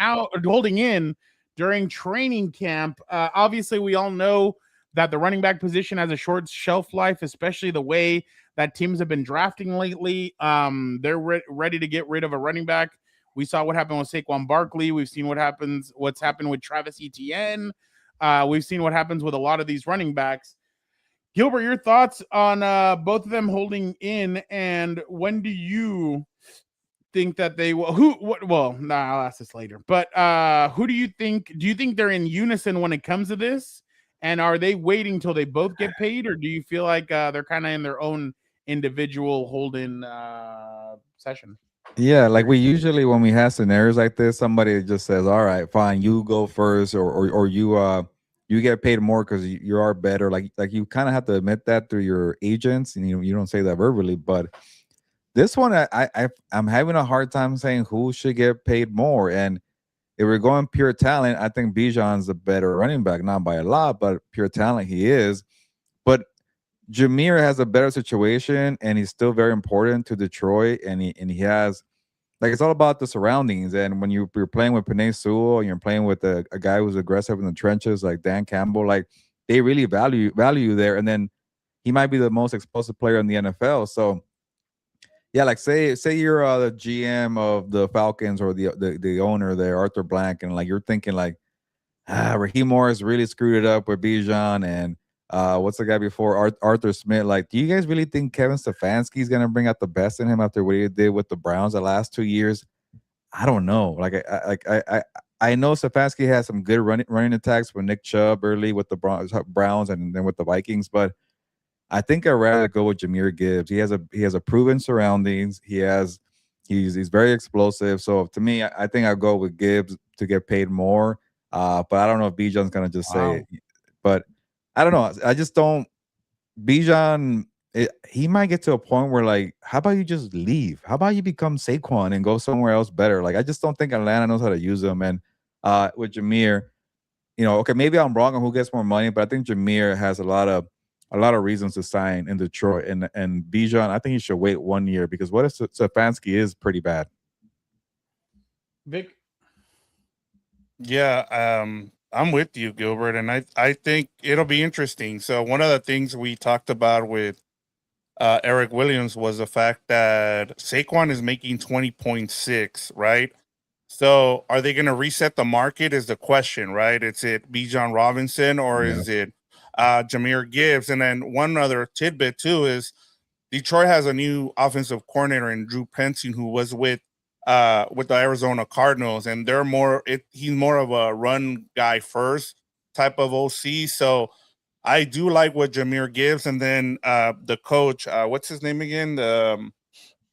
in during training camp. Obviously, we all know that the running back position has a short shelf life, especially the way that teams have been drafting lately. They're ready to get rid of a running back. We saw what happened with Saquon Barkley. We've seen what's happened with Travis Etienne. We've seen what happens with a lot of these running backs. Gilbert, your thoughts on both of them holding in, and when do you think that they will? I'll ask this later. But who do you think? Do you think they're in unison when it comes to this? And are they waiting till they both get paid, or do you feel like they're kind of in their own individual hold-in session? Yeah, like we usually, when we have scenarios like this, somebody just says, all right, fine, you go first, or you get paid more because you are better. Like you kind of have to admit that through your agents, and you don't say that verbally. But this one, I'm having a hard time saying who should get paid more. And if we're going pure talent, I think Bijan's the better running back, not by a lot, but pure talent he is. But Jahmyr has a better situation, and he's still very important to Detroit. And he has, like, it's all about the surroundings. And when you're playing with Penei Sewell, and you're playing with a guy who's aggressive in the trenches, like Dan Campbell, like they really value you there. And then he might be the most explosive player in the NFL. So yeah, like say you're the GM of the Falcons, or the owner there, Arthur Blank, and like you're thinking like, Raheem Morris really screwed it up with Bijan, and what's the guy before, Arthur Smith? Like, do you guys really think Kevin Stefanski is gonna bring out the best in him after what he did with the Browns the last 2 years? I don't know. Like I know Stefanski has some good running attacks with Nick Chubb early with the Browns and then with the Vikings, but I think I'd rather go with Jahmyr Gibbs. He has a proven surroundings. He's very explosive. So to me, I think I'll go with Gibbs to get paid more. But I don't know if Bijan's gonna just say it. But I don't know. I just don't. Bijan, he might get to a point where, like, how about you just leave? How about you become Saquon and go somewhere else better? Like, I just don't think Atlanta knows how to use him. And with Jahmyr, okay, maybe I'm wrong on who gets more money, but I think Jahmyr has a lot of reasons to sign in Detroit, and Bijan, I think he should wait 1 year, because what if Stefanski is pretty bad? Vic? Yeah, I'm with you, Gilbert, and I think it'll be interesting. So one of the things we talked about with Eric Williams was the fact that Saquon is making 20.6, right? So are they going to reset the market is the question, right? Is it Bijan Robinson or is it Jahmyr Gibbs? And then one other tidbit too is Detroit has a new offensive coordinator in Drew Penson, who was with the Arizona Cardinals, and he's more of a run guy first type of OC. So I do like what Jahmyr Gibbs, and then the coach, what's his name again?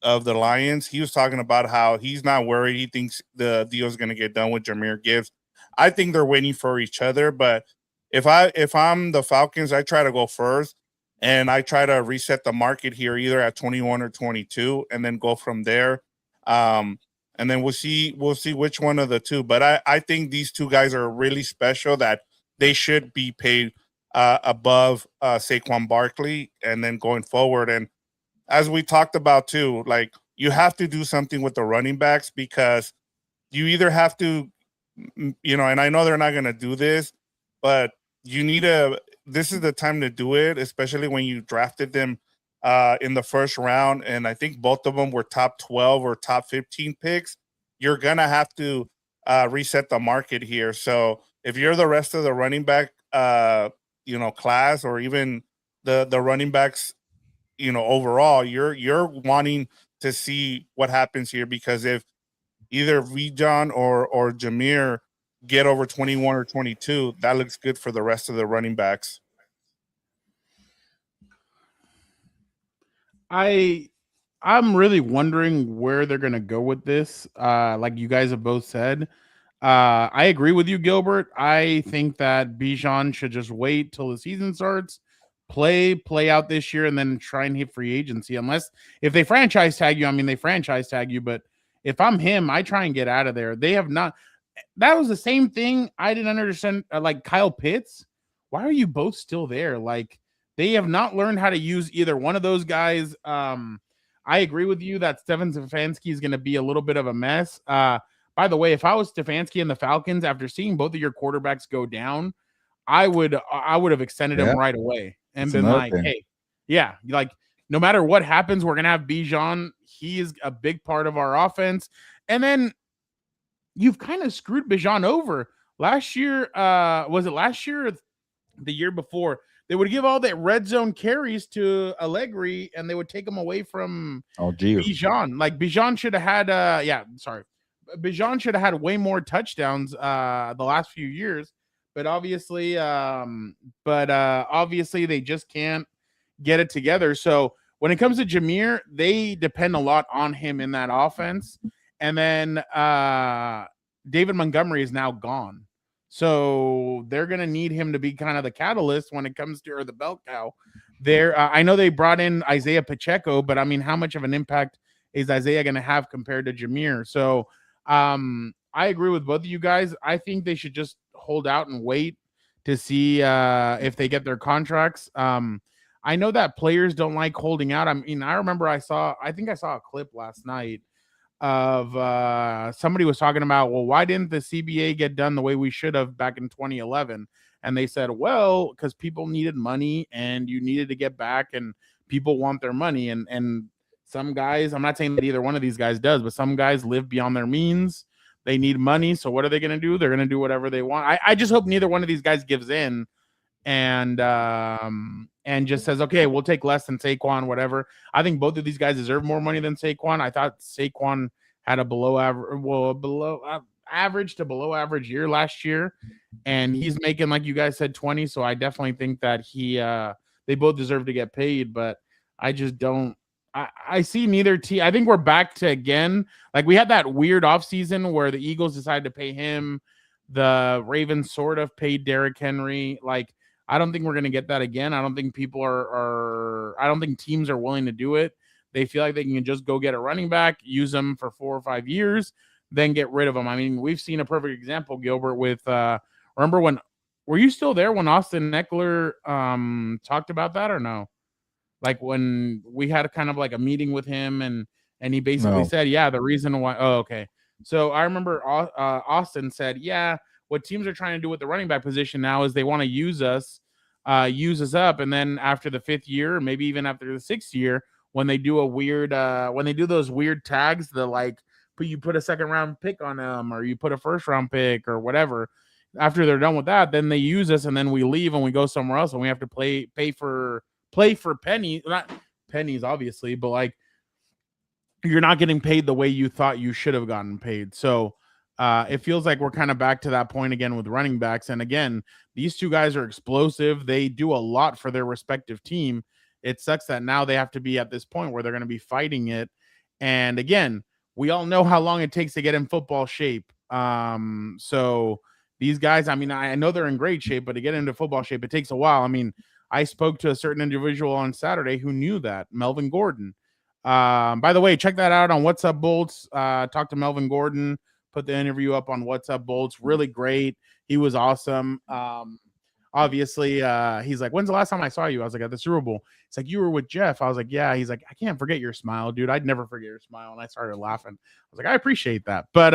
Of the Lions, he was talking about how he's not worried. He thinks the deal is going to get done with Jahmyr Gibbs. I think they're waiting for each other, but if I'm the Falcons, I try to go first and I try to reset the market here either at 21 or 22 and then go from there. And then we'll see which one of the two. But I think these two guys are really special that they should be paid above Saquon Barkley and then going forward. And as we talked about too, like you have to do something with the running backs because you either have to, and I know they're not going to do this, but this is the time to do it, especially when you drafted them in the first round. And I think both of them were top 12 or top 15 picks. You're going to have to reset the market here. So if you're the rest of the running back, class or even the running backs, overall, you're wanting to see what happens here because if either Bijan or Jahmyr get over 21 or 22, that looks good for the rest of the running backs. I'm really wondering where they're gonna go with this. Like you guys have both said. I agree with you, Gilbert. I think that Bijan should just wait till the season starts, play out this year, and then try and hit free agency. Unless if they franchise tag you, I mean they franchise tag you. But if I'm him, I try and get out of there. They have not. That was the same thing. I didn't understand. Like Kyle Pitts, why are you both still there? Like they have not learned how to use either one of those guys. I agree with you that Stefan Stefanski is going to be a little bit of a mess. By the way, if I was Stefanski and the Falcons, after seeing both of your quarterbacks go down, I would have extended him right away and been like, hey, yeah, like no matter what happens, we're gonna have Bijan. He is a big part of our offense. And then you've kind of screwed Bijan over. Last year, was it last year or the year before? They would give all that red zone carries to Allegri and they would take them away from Bijan. Like Bijan should have had Bijan should have had way more touchdowns the last few years, but obviously they just can't get it together. So when it comes to Jahmyr, they depend a lot on him in that offense. And then David Montgomery is now gone. So they're going to need him to be kind of the catalyst when it comes to, or the bell cow. I know they brought in Isaiah Pacheco, but I mean, how much of an impact is Isaiah going to have compared to Jahmyr? So I agree with both of you guys. I think they should just hold out and wait to see if they get their contracts. I know that players don't like holding out. I mean, I remember I think I saw a clip last night of somebody was talking about, well, why didn't the CBA get done the way we should have back in 2011? And they said, well, because people needed money and you needed to get back and people want their money. And some guys, I'm not saying that either one of these guys does, but some guys live beyond their means. They need money. So what are they going to do? They're going to do whatever they want. I just hope neither one of these guys gives in and just says, okay, we'll take less than Saquon, whatever. I think both of these guys deserve more money than Saquon. I thought Saquon had a average to below average year last year, and he's making, like you guys said, 20. So I definitely think that they both deserve to get paid, but I just don't. I see neither team. I think we're back to again, like we had that weird offseason where the Eagles decided to pay him. The Ravens sort of paid Derrick Henry. Like, I don't think we're going to get that again. I don't think people I don't think teams are willing to do it. They feel like they can just go get a running back, use them for 4 or 5 years, then get rid of them. I mean, we've seen a perfect example, Gilbert, with remember when, were you still there when Austin Eckler talked about that or no? Like when we had kind of like a meeting with him and he basically said, yeah, the reason why. Oh, okay. So I remember Austin said, yeah, what teams are trying to do with the running back position now is they want to use us up. And then after the 5th year, maybe even after the 6th year, when they do those weird tags, the like you put a second round pick on them, or you put a first round pick or whatever. After they're done with that, then they use us, and then we leave and we go somewhere else, and we have to play for pennies, not pennies, obviously, but like you're not getting paid the way you thought you should have gotten paid. So it feels like we're kind of back to that point again with running backs. And again, these two guys are explosive. They do a lot for their respective team. It sucks that now they have to be at this point where they're going to be fighting it. And again, we all know how long it takes to get in football shape. So these guys, I mean, I know they're in great shape, but to get into football shape, it takes a while. I mean, I spoke to a certain individual on Saturday who knew that, Melvin Gordon. By the way, check that out on What's Up Bolts. Talk to Melvin Gordon, put the interview up on What's Up Bolts. Really great. He was awesome. Obviously, he's like, when's the last time I saw you? I was like, at the Super Bowl. It's like, you were with Jeff. I was like, yeah. He's like, I can't forget your smile, dude. I'd never forget your smile. And I started laughing. I was like, I appreciate that. But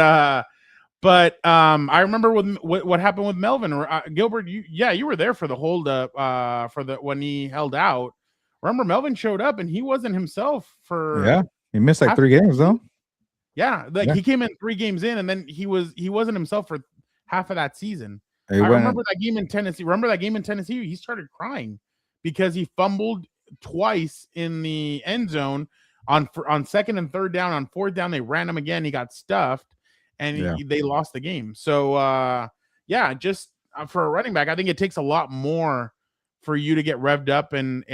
I remember what happened with Melvin. Gilbert, you were there for the hold up, when he held out. Remember, Melvin showed up and he wasn't himself for he missed like 3 games though. Yeah, he came in 3 games in, and then he wasn't himself for half of that season. I remember that game in Tennessee. He started crying because he fumbled twice in the end zone on second and third down. On fourth down, they ran him again. He got stuffed, and they lost the game. So just for a running back, I think it takes a lot more for you to get revved up and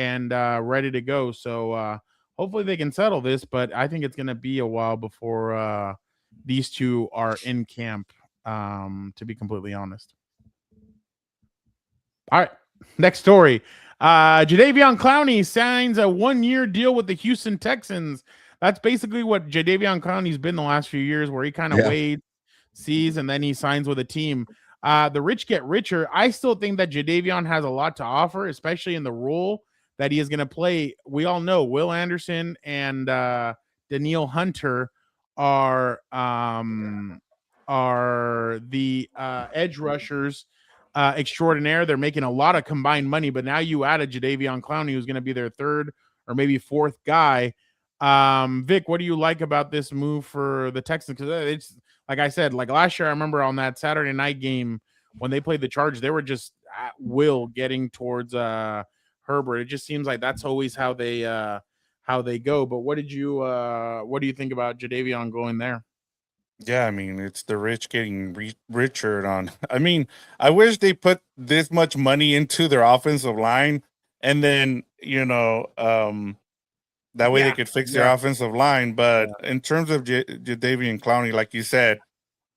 ready to go. So hopefully they can settle this, but I think it's going to be a while before these two are in camp, to be completely honest. All right, next story. Jadeveon Clowney signs a 1-year deal with the Houston Texans. That's basically what Jadeveon Clowney's been the last few years, where he kind of waits, sees, and then he signs with a team. The rich get richer. I still think that Jadeveon has a lot to offer, especially in the role that he is going to play. We all know Will Anderson and Danielle Hunter are the edge rushers extraordinaire. They're making a lot of combined money, but now you add a Jadeveon Clowney who's going to be their third or maybe fourth guy. Vic, what do you like about this move for the Texans? Because it's like I said, like last year, I remember on that Saturday night game when they played the Chargers, they were just at will getting towards Herbert. It just seems like that's always how they go. But what do you think about Jadeveon going there? Yeah, I mean, it's the rich getting richer on. I mean, I wish they put this much money into their offensive line, and then that way they could fix their offensive line. But in terms of Jadeveon Clowney, like you said,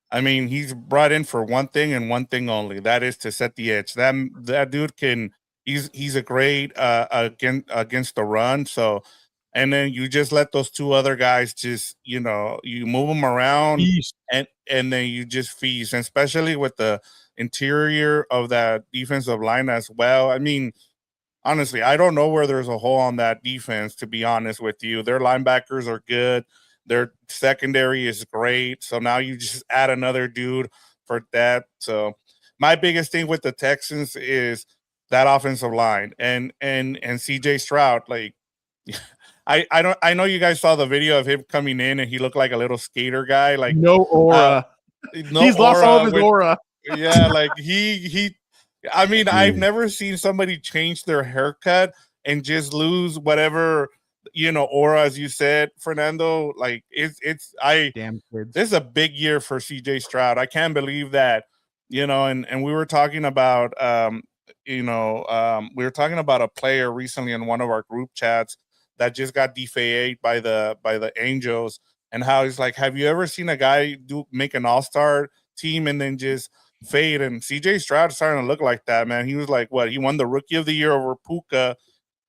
I mean, he's brought in for one thing and one thing only. That is to set the edge. That dude can. He's a great against the run. So, and then you just let those two other guys just you move them around and then you just feast, and especially with the interior of that defensive line as well. I mean, honestly, I don't know where there's a hole on that defense, to be honest with you. Their linebackers are good. Their secondary is great. So now you just add another dude for that. So my biggest thing with the Texans is that offensive line and CJ Stroud. Like, I know you guys saw the video of him coming in and he looked like a little skater guy. Like no aura. He's lost all of his aura. Yeah, like he I mean, I've never seen somebody change their haircut and just lose whatever, aura, as you said, Fernando. Like damn kids. This is a big year for CJ Stroud. I can't believe that, and we were talking about we were talking about a player recently in one of our group chats that just got DFA'd by the Angels, and how he's like, have you ever seen a guy make an all-star team and then just fade? And CJ Stroud is starting to look like that, man. He was like, he won the Rookie of the Year over Puka,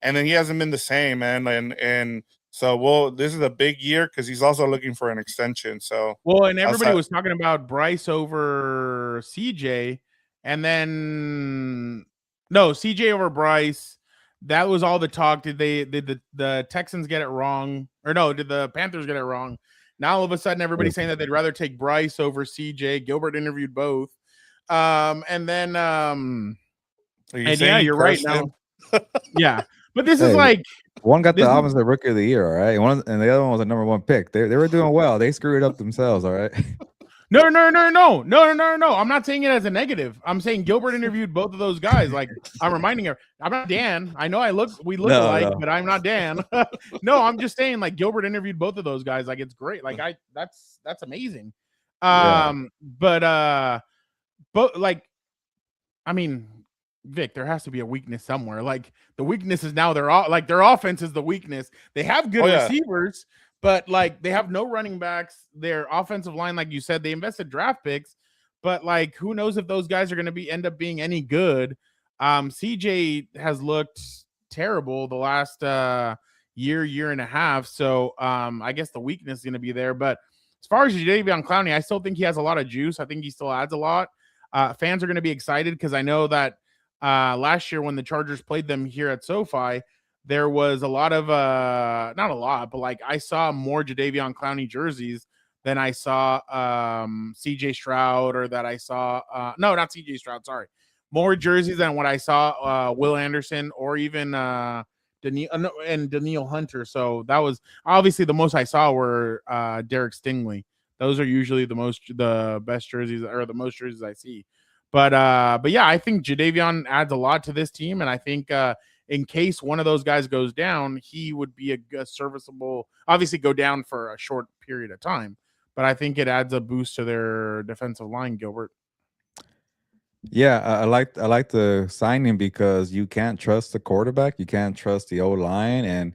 and then he hasn't been the same, man. And so, this is a big year because he's also looking for an extension. So, and everybody was talking about Bryce over CJ, and then CJ over Bryce. That was all the talk. Did the Texans get it wrong, or no? Did the Panthers get it wrong? Now all of a sudden everybody's saying that they'd rather take Bryce over CJ. Gilbert interviewed both. And then you're right now. Yeah, But this is Hey, like one got the this is, offensive rookie of the year, all right. And the other one was a number 1 pick. They were doing well. They screwed it up themselves, all right. no. I'm not saying it as a negative. I'm saying Gilbert interviewed both of those guys. Like I'm reminding her, I'm not Dan. I know we look No, alike, no. but I'm not Dan. No, I'm just saying like Gilbert interviewed both of those guys. Like it's great. Like that's amazing. Yeah. But like, I mean, Vic, there has to be a weakness somewhere. Like the weakness is now their offense is the weakness. They have good receivers, but like they have no running backs. Their offensive line, like you said, they invested draft picks, but like who knows if those guys are going to end up being any good. CJ has looked terrible the last year and a half. So I guess the weakness is going to be there. But as far as Jadeveon Clowney, I still think he has a lot of juice. I think he still adds a lot. Fans are going to be excited because I know that last year when the Chargers played them here at SoFi, there was a lot of not a lot, but like I saw more Jadeveon Clowney jerseys than I saw CJ Stroud or that I saw no, not CJ Stroud, sorry. More jerseys than what I saw Will Anderson or even Daniil Hunter. So that was obviously the most I saw were Derek Stingley. Those are usually the best jerseys or the most jerseys I see. But yeah, I think Jadeveon adds a lot to this team, and I think in case one of those guys goes down, he would be a serviceable. Obviously, go down for a short period of time, but I think it adds a boost to their defensive line. Gilbert. Yeah, I like the signing because you can't trust the quarterback, you can't trust the O line, and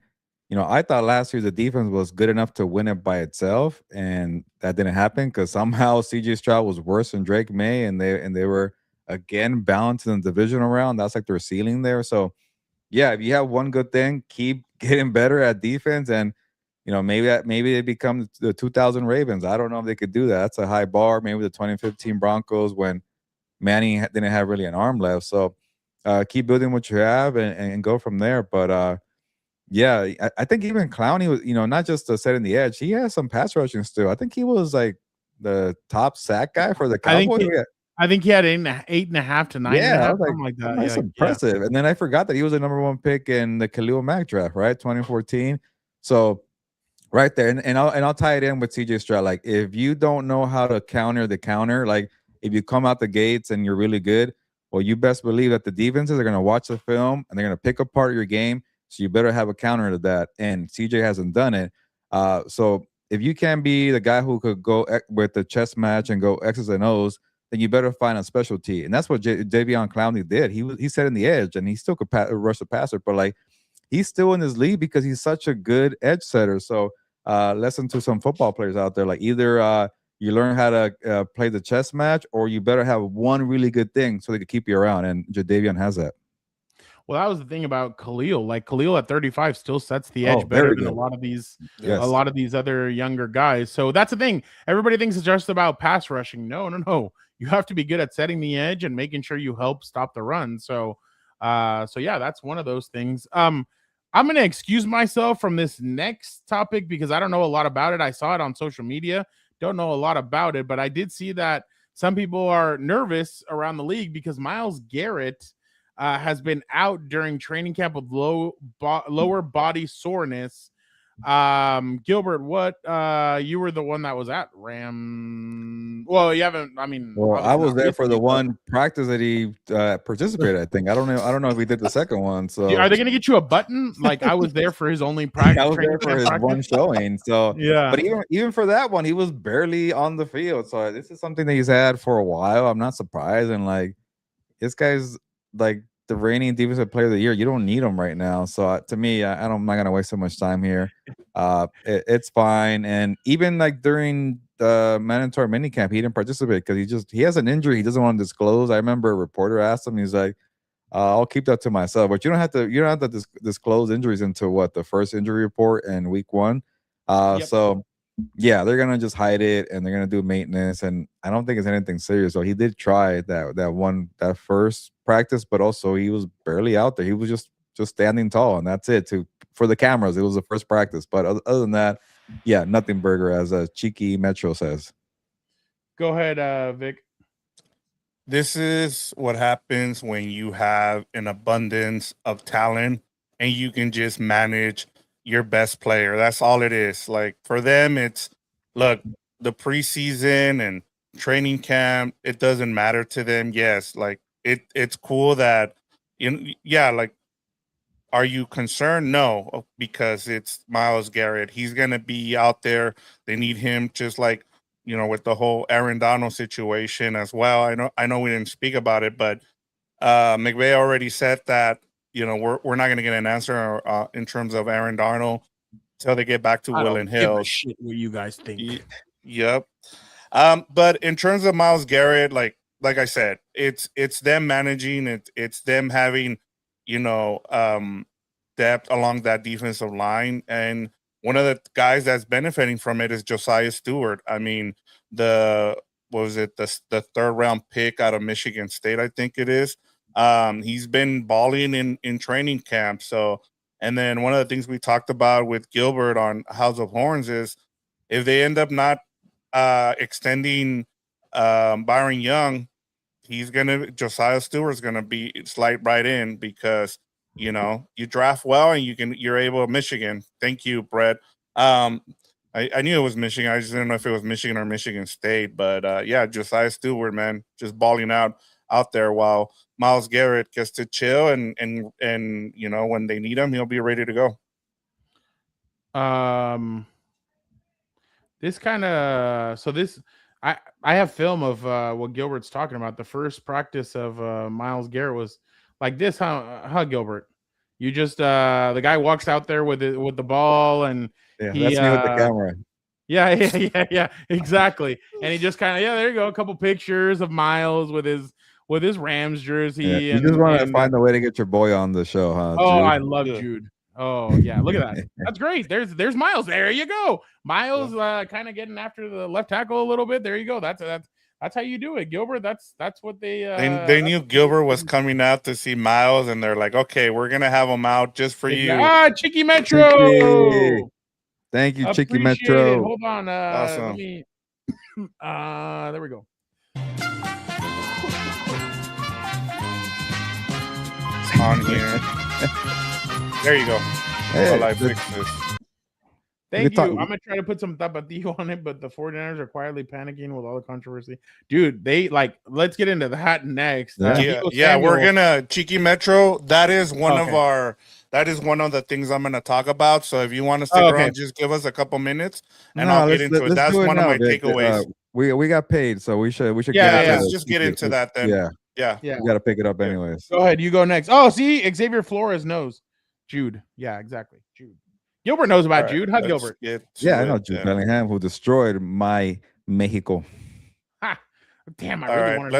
I thought last year the defense was good enough to win it by itself, and that didn't happen because somehow CJ Stroud was worse than Drake May, and they were again balanced in the divisional round. That's like their ceiling there. So yeah, if you have one good thing, keep getting better at defense, and maybe they become the 2000 Ravens. I don't know if they could do that. That's a high bar. Maybe the 2015 Broncos when Manning didn't have really an arm left. So keep building what you have and go from there. But yeah, I think even Clowney was, not just setting the edge. He has some pass rushing still. I think he was like the top sack guy for the Cowboys. I think he had 8.5 to 9.5, I was like, something like that. That's impressive. Yeah. And then I forgot that he was the number 1 pick in the Khalil Mack draft, right? 2014. So right there, and I'll tie it in with CJ Stroud. Like, if you don't know how to counter the counter, like if you come out the gates and you're really good, well, you best believe that the defenses are going to watch the film and they're going to pick apart your game. So you better have a counter to that. And CJ hasn't done it. So if you can be the guy who could go with the chess match and go X's and O's, then you better find a specialty. And that's what Jadeveon Clowney did. He set in the edge and he still could rush the passer, but like he's still in his league because he's such a good edge setter. So lesson to some football players out there, like either you learn how to play the chess match, or you better have one really good thing so they can keep you around. And Jadeveon has that. Well, that was the thing about Khalil. Like Khalil at 35 still sets the edge better than a lot of these other younger guys. So that's the thing. Everybody thinks it's just about pass rushing. No. You have to be good at setting the edge and making sure you help stop the run. So yeah, that's one of those things. I'm going to excuse myself from this next topic because I don't know a lot about it. I saw it on social media. Don't know a lot about it, but I did see that some people are nervous around the league because Myles Garrett has been out during training camp with lower body soreness. Gilbert, what you were the one that was at Ram? Well, you haven't. I mean, well, I was there for the one practice that he participated. I think I don't know if he did the second one. So are they going to get you a button? Like I was there for his only practice. I was there for his one showing. So yeah, but even for that one, he was barely on the field. So this is something that he's had for a while. I'm not surprised. And like this guy's like the reigning defensive player of the year. You don't need him right now. So to me, I'm not gonna waste so much time here. It's fine. And even like during the mandatory minicamp, he didn't participate because he has an injury he doesn't want to disclose. I remember a reporter asked him, he's like, I'll keep that to myself. But you don't have to disclose injuries until the first injury report in week 1. So yeah, they're gonna just hide it and they're gonna do maintenance, and I don't think it's anything serious. So he did try that first practice, but also he was barely out there. He was just standing tall, and that's it. For the cameras, it was the first practice. But other than that, yeah, nothing burger, as Cheeky Metro says. Go ahead, Vic. This is what happens when you have an abundance of talent and you can just manage your best player. That's all it is. Like for them, it's look, the preseason and training camp, it doesn't matter to them. Yes, like it's cool that yeah, like are you concerned? No, because it's Miles Garrett. He's gonna be out there. They need him just like with the whole Aaron Donald situation as well. I know we didn't speak about it, but McVay already said that we're not gonna get an answer in terms of Aaron Donald until they get back to I Woodland don't give a Hills. shit what you guys think. Yep. But in terms of Miles Garrett, like I said, it's them managing it. It's them having, depth along that defensive line. And one of the guys that's benefiting from it is Josiah Stewart. I mean, the what was it, the third round pick out of Michigan State, I think it is. He's been balling in training camp. So, and then one of the things we talked about with Gilbert on House of Horns is if they end up not extending Byron Young, Josiah Stewart's gonna be slide right in because you draft well and you're able. Michigan, thank you, Brett. I knew it was Michigan. I just didn't know if it was Michigan or Michigan State. But yeah, Josiah Stewart, man, just balling out there while Miles Garrett gets to chill and when they need him, he'll be ready to go. This kind of I have film of what Gilbert's talking about. The first practice of Miles Garrett was like this, huh, Gilbert? You just the guy walks out there with the ball and that's me with the camera. Yeah, exactly. And he just kind of there you go, a couple pictures of Miles with his Rams jersey. Yeah, you just want to find a way to get your boy on the show, huh? Oh, Jude? I love Jude. Oh yeah, look at that. That's great. There's Miles. There you go. Miles kind of getting after the left tackle a little bit. There you go. That's how you do it, Gilbert. That's what they knew Gilbert was coming out to see Miles, and they're like, okay, we're gonna have him out just for you. Chicky Metro. Chicky. Thank you, Chicky Metro. It. Hold on. Awesome. Let me. There we go. It's on here. There you go. Hey, I fix this. Thank you. I'm gonna try to put some tapatio on it, but the 49ers are quietly panicking with all the controversy. Dude, let's get into that next. Yeah, we're gonna Chiqui Metro. That is one of the things I'm gonna talk about. So if you want to stick around, just give us a couple minutes and I'll get into it. That's one of my takeaways. We got paid, so we should let's just get into that then. Yeah. We gotta pick it up anyways. Go ahead, you go next. Oh, see, Xavier Flores knows Jude. Yeah, exactly. Jude. Gilbert knows about Jude. Huh, Gilbert? Yeah, I know Jude Bellingham, who destroyed my Mexico. Ha! Damn, I really wanted to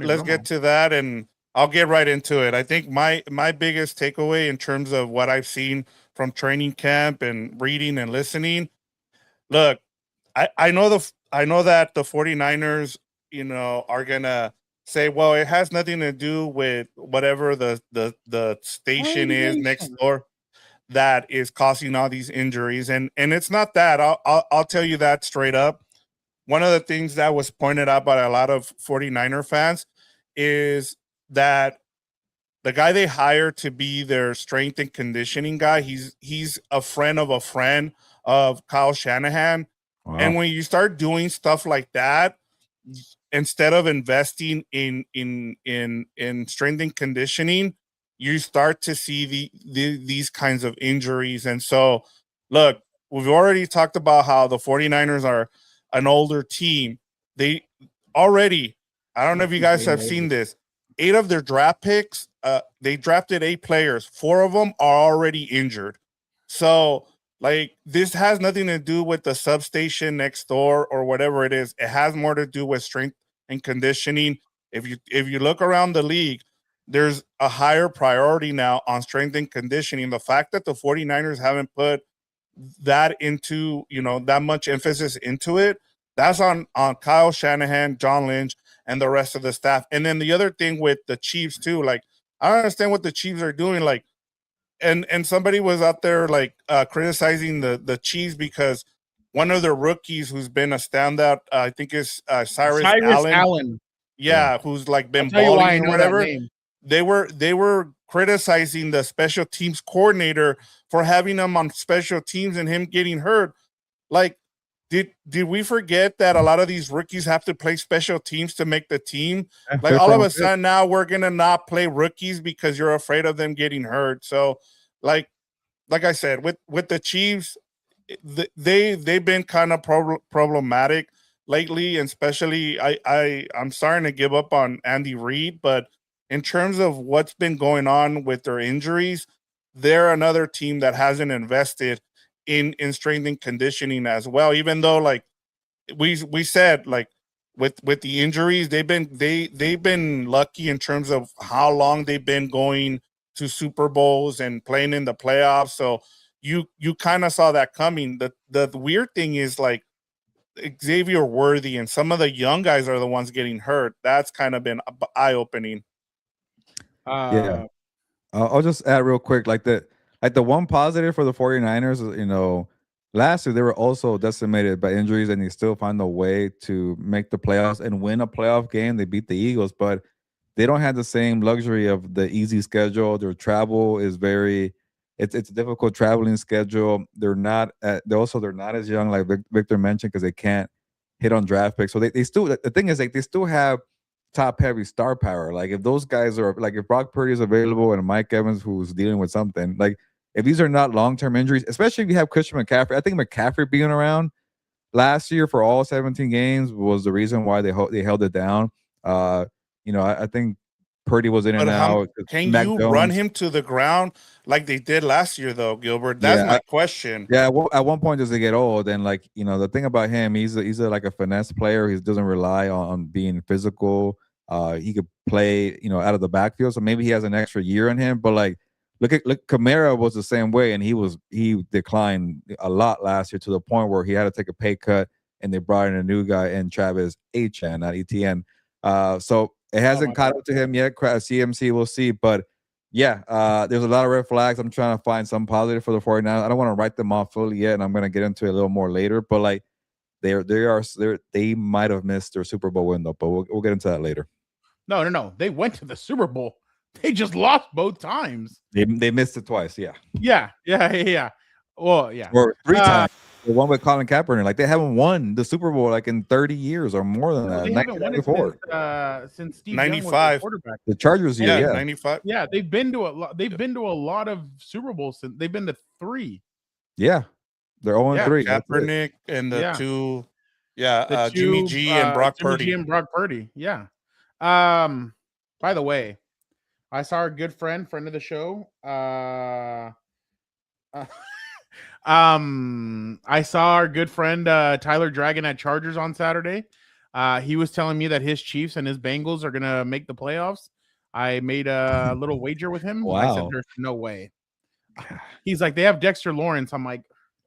let's get to that, and I'll get right into it. I think my biggest takeaway in terms of what I've seen from training camp and reading and listening. Look, I know that the 49ers, are gonna say, well, it has nothing to do with whatever the station is next door that is causing all these injuries. And it's not that. I'll tell you that straight up. One of the things that was pointed out by a lot of 49er fans is that the guy they hired to be their strength and conditioning guy, he's a friend of Kyle Shanahan. Wow. And when you start doing stuff like that, instead of investing in strength and conditioning, you start to see these kinds of injuries. And so, look, we've already talked about how the 49ers are an older team. They already, I don't know if you guys have seen this, 8 of their draft picks, they drafted 8 players. 4 of them are already injured. So, this has nothing to do with the substation next door or whatever it is. It has more to do with strength and conditioning. If you look around the league, there's a higher priority now on strength and conditioning. The fact that the 49ers haven't put that into, that much emphasis into it, that's on Kyle Shanahan, John Lynch, and the rest of the staff. And then the other thing with the Chiefs too, I don't understand what the Chiefs are doing. And somebody was out there criticizing the Chiefs because one of the rookies who's been a standout, I think is Cyrus Allen. Allen. Yeah, who's been balling or whatever. they were criticizing the special teams coordinator for having him on special teams and him getting hurt. Like, did we forget that a lot of these rookies have to play special teams to make the team? Like, all of a sudden now we're gonna not play rookies because you're afraid of them getting hurt. So, like I said, with the Chiefs, they've been kind of problematic lately, and especially I'm starting to give up on Andy Reid, but in terms of what's been going on with their injuries, they're another team that hasn't invested in strength and conditioning as well. Even though, like we said, like with the injuries, they've been lucky in terms of how long they've been going to Super Bowls and playing in the playoffs. So you kind of saw that coming. The weird thing is, like, Xavier Worthy and some of the young guys are the ones getting hurt. That's kind of been eye opening. Yeah. I'll just add real quick, like the one positive for the 49ers is, you know, last year they were also decimated by injuries and they still find a way to make the playoffs and win a playoff game. They beat the Eagles, but they don't have the same luxury of the easy schedule. Their travel is it's a difficult traveling schedule. They're not as young, like Victor mentioned, because they can't hit on draft picks. So they still, the thing is, like, they still have top heavy star power. Like, if those guys are, like, if Brock Purdy is available and Mike Evans, who's dealing with something, like, if these are not long-term injuries, especially if you have Christian McCaffrey. I think McCaffrey being around last year for all 17 games was the reason why they held it down. You know, I think Purdy was in and out. Can you run him to the ground like they did last year, though, Gilbert? That's my question. Yeah, at one point, does he get old? And, like, you know, the thing about him, he's like a finesse player. He doesn't rely on being physical. He could play, you know, out of the backfield. So maybe he has an extra year in him. But, like, look, Kamara was the same way, and he declined a lot last year to the point where he had to take a pay cut, and they brought in a new guy, and Travis Etienne, not ETN. So it hasn't caught up to him yet. CMC, we'll see. But yeah, there's a lot of red flags. I'm trying to find some positive for the 49ers. I don't want to write them off fully yet, and I'm going to get into it a little more later. But, like, they might have missed their Super Bowl window, but we'll get into that later. No. They went to the Super Bowl. They just lost both times. They missed it twice. Yeah. Well, yeah. Or 3 times. The one with Colin Kaepernick, like, they haven't won the Super Bowl like in 30 years or more than that. They haven't won it since Steve 95. Quarterback. The Chargers, yeah, 95. Yeah, they've been to a lot. They've been to a lot of Super Bowls. They've been to 3. Yeah, they're 0-3. Kaepernick and the two, Jimmy G and Brock Purdy. Yeah. By the way, I saw our good friend of the show. I saw our good friend Tyler Dragon at Chargers on Saturday. He was telling me that his Chiefs and his Bengals are gonna make the playoffs. I made a little wager with him. Wow. I said, "There's no way." He's like, "They have Dexter Lawrence." I'm like,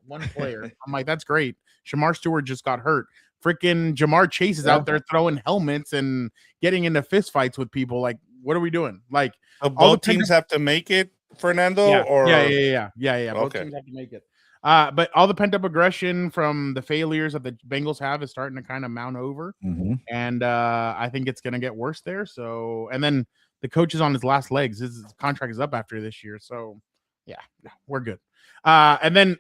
"One player." I'm like, "That's great." Shamar Stewart just got hurt. Freaking Jamar Chase is out there throwing helmets and getting into fist fights with people. Like, what are we doing? Like, both teams have to make it, Fernando. Yeah. Or yeah. Both teams have to make it. But all the pent up aggression from the failures that the Bengals have is starting to kind of mount over, and I think it's going to get worse there. So, and then the coach is on his last legs. His contract is up after this year. So, yeah, we're good. And then,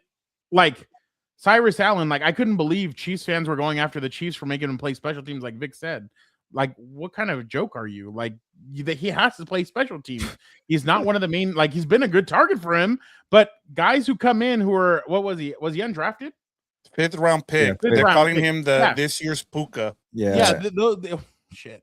like, Cyrus Allen, like, I couldn't believe Chiefs fans were going after the Chiefs for making him play special teams, like Vic said. Like, what kind of a joke are you? Like, he has to play special teams. He's not one of the main, like, he's been a good target for him, but guys who come in who are, what was he? Was he undrafted? 5th round pick. Yeah, They're calling him this year's Puka. Yeah. Shit.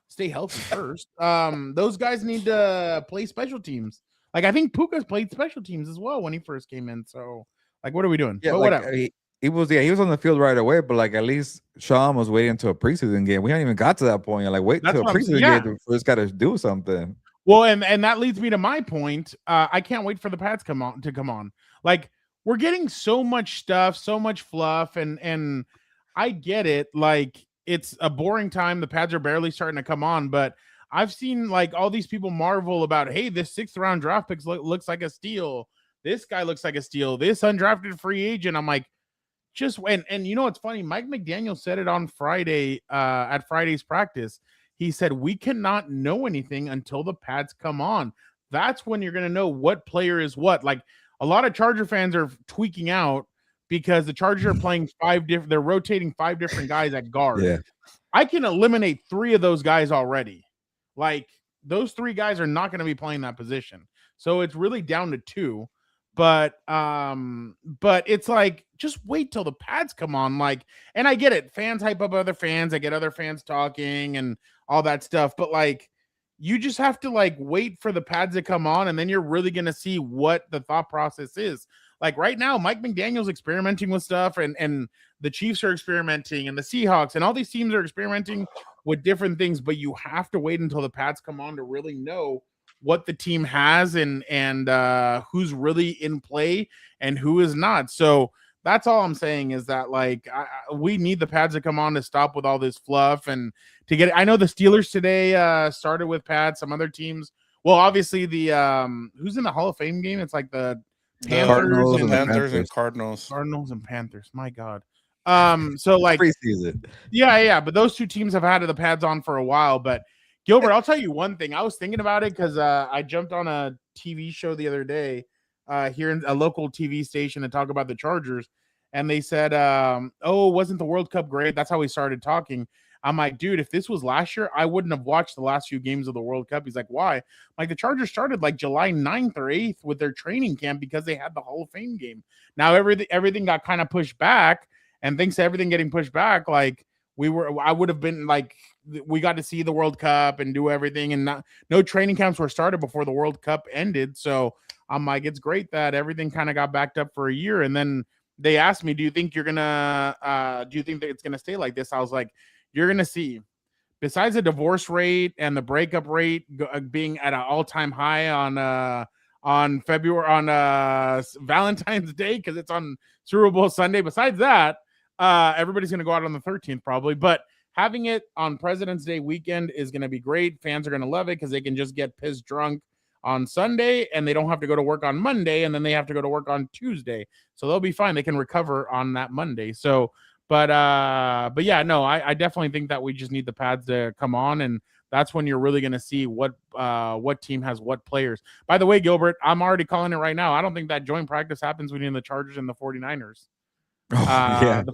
Stay healthy first. Those guys need to play special teams. Like, I think Puka's played special teams as well when he first came in. So, like, what are we doing? Yeah, but like, whatever. He was on the field right away, but, like, at least Sean was waiting until a preseason game. We hadn't even got to that point. You're like, wait until a preseason game to first got to do something. Well, and that leads me to my point. I can't wait for the Pats to come on. Like, we're getting so much stuff, so much fluff, and I get it. Like, it's a boring time. The Pats are barely starting to come on, but I've seen, like, all these people marvel about, hey, this 6th round draft pick looks like a steal. This guy looks like a steal. This undrafted free agent. I'm like, just and you know what's funny? Mike McDaniel said it on Friday at Friday's practice. He said, we cannot know anything until the pads come on. That's when you're going to know what player is what. Like a lot of Charger fans are tweaking out because the Chargers are playing they're rotating 5 different guys at guard. Yeah. I can eliminate 3 of those guys already. Like those 3 guys are not going to be playing that position. So it's really down to 2. But it's like, just wait till the pads come on. Like, and I get it. Fans hype up other fans. I get other fans talking and all that stuff. But like, you just have to like wait for the pads to come on, and then you're really going to see what the thought process is. Like right now, Mike McDaniel's experimenting with stuff, and the Chiefs are experimenting, and the Seahawks, and all these teams are experimenting with different things. But you have to wait until the pads come on to really know what the team has and who's really in play and who is not. So that's all I'm saying is that like we need the pads to come on to stop with all this fluff and to get it. I know the Steelers today started with pads. Some other teams, well, obviously the who's in the Hall of Fame game? It's like the Cardinals and Cardinals and Panthers. My God. So like preseason. Yeah, but those 2 teams have had the pads on for a while. But Gilbert, I'll tell you one thing. I was thinking about it because I jumped on a TV show the other day here in a local TV station to talk about the Chargers. And they said, wasn't the World Cup great? That's how we started talking. I'm like, dude, if this was last year, I wouldn't have watched the last few games of the World Cup. He's like, why? Like the Chargers started like July 9th or 8th with their training camp because they had the Hall of Fame game. Now everything got kind of pushed back. And thanks to everything getting pushed back, like I would have been like, we got to see the World Cup and do everything, and no training camps were started before the World Cup ended. So I'm like, it's great that everything kind of got backed up for a year. And then they asked me, do you think that it's going to stay like this? I was like, you're going to see, besides the divorce rate and the breakup rate being at an all-time high on Valentine's Day, because it's on Super Bowl Sunday. Besides that, everybody's going to go out on the 13th probably, but having it on President's Day weekend is going to be great. Fans are going to love it because they can just get pissed drunk on Sunday and they don't have to go to work on Monday, and then they have to go to work on Tuesday. So they'll be fine. They can recover on that Monday. So, but yeah, no, I definitely think that we just need the pads to come on, and that's when you're really going to see what team has what players. By the way, Gilbert, I'm already calling it right now. I don't think that joint practice happens between the Chargers and the 49ers. The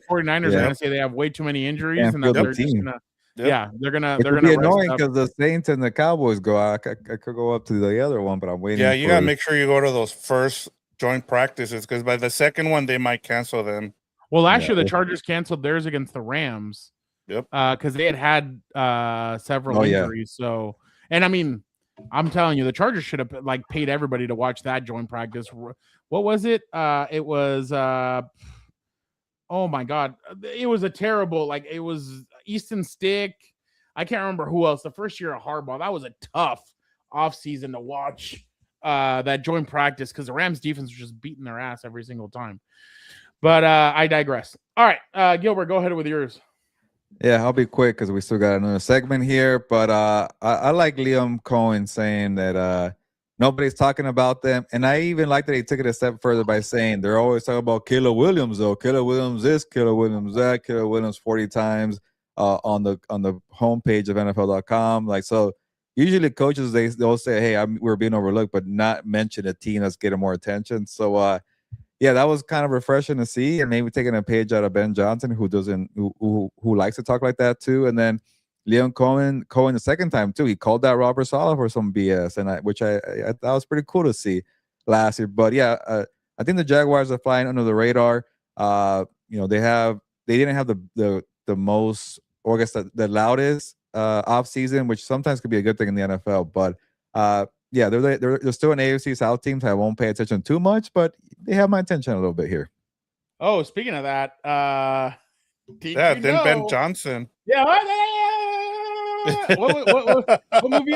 49ers are going to say they have way too many injuries, and that they're just going to they're gonna be annoying because the Saints and the Cowboys go out. I could go up to the other one, but I'm waiting. Yeah, you gotta make sure you go to those first joint practices, because by the second one they might cancel them. Well, last year the Chargers canceled theirs against the Rams. Yep. Because they had several injuries. Yeah. So, and I mean, I'm telling you, the Chargers should have like paid everybody to watch that joint practice. What was it? It was oh my God, it was a terrible. Like it was Easton Stick. I can't remember who else. The first year of Harbaugh, that was a tough offseason to watch that joint practice because the Rams defense was just beating their ass every single time. But I digress. All right, Gilbert, go ahead with yours. Yeah, I'll be quick because we still got another segment here. But I like Liam Cohen saying that nobody's talking about them. And I even like that he took it a step further by saying they're always talking about Caleb Williams, though. Caleb Williams this, Caleb Williams that, Caleb Williams 40 times on the homepage of NFL.com. Like, so usually coaches, they'll say, hey, we're being overlooked, but not mention a team that's getting more attention. So, yeah, that was kind of refreshing to see, and maybe taking a page out of Ben Johnson, who likes to talk like that too. And then Liam Cohen the second time too, he called out Robert Saleh for some BS, and which I thought was pretty cool to see last year. But yeah, I think the Jaguars are flying under the radar. You know, they didn't have the most, or I guess the loudest off season, which sometimes could be a good thing in the NFL. But yeah, they're still an AFC South team, so I won't pay attention too much, but they have my attention a little bit here. Oh, speaking of that, Ben Johnson. Yeah. What movie?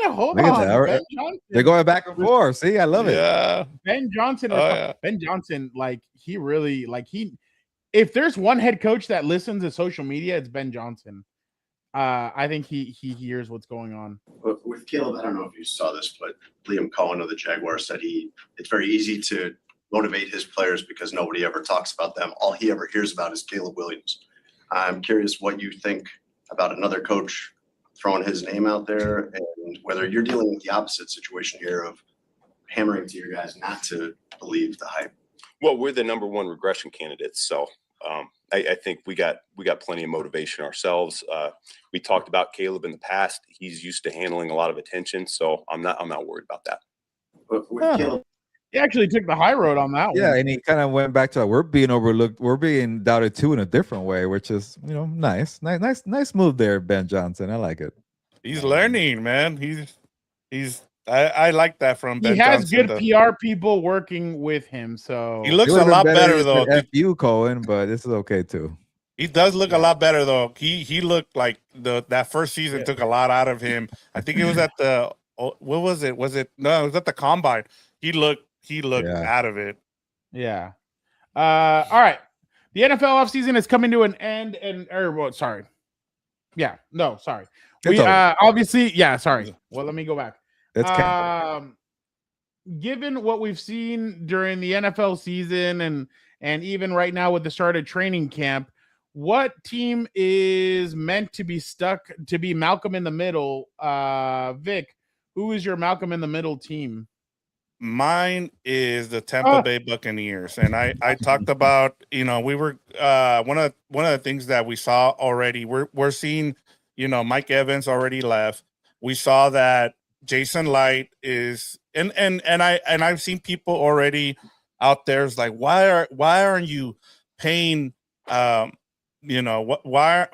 Hold on. Ben Johnson. They're going back and forth. See, I love it. Yeah. Ben Johnson. Ben Johnson, like he really, like if there's one head coach that listens to social media, it's Ben Johnson. I think he hears what's going on. With Caleb, I don't know if you saw this, but Liam Cohen of the Jaguars said it's very easy to motivate his players because nobody ever talks about them. All he ever hears about is Caleb Williams. I'm curious what you think about another coach throwing his name out there, and whether you're dealing with the opposite situation here of hammering to your guys not to believe the hype. Well, we're the number one regression candidates, so I think we got plenty of motivation ourselves. We talked about Caleb in the past. He's used to handling a lot of attention, so I'm not worried about that. But with Huh. Caleb, He actually took the high road on that Yeah, one. and he kind of went back to we're being overlooked, we're being doubted too in a different way, which is nice move there, Ben Johnson. I like it. He's learning, man. I like that from Ben He has Johnson. good PR people working with him, so He looks It a would've been lot better better if though. he said F you, Cohen, but this is okay too. He does look a lot better though. He looked like that first season took a lot out of him. I think it was at the what was it? Was it no? It was at the combine. He looked Yeah. out of it. yeah. All right. The NFL offseason is coming to an end, sorry. Yeah, no, sorry. It's over. Obviously, yeah, sorry. Well, let me go back. It's canceled. Given what we've seen during the NFL season and even right now with the start of training camp, what team is meant to be stuck to be Malcolm in the middle? Vic, who is your Malcolm in the middle team? Mine is the Tampa Bay Buccaneers, and I talked about we were one of the things that we saw already. We're seeing Mike Evans already left. We saw that Jason Light is and I've seen people already out there is like why aren't you paying why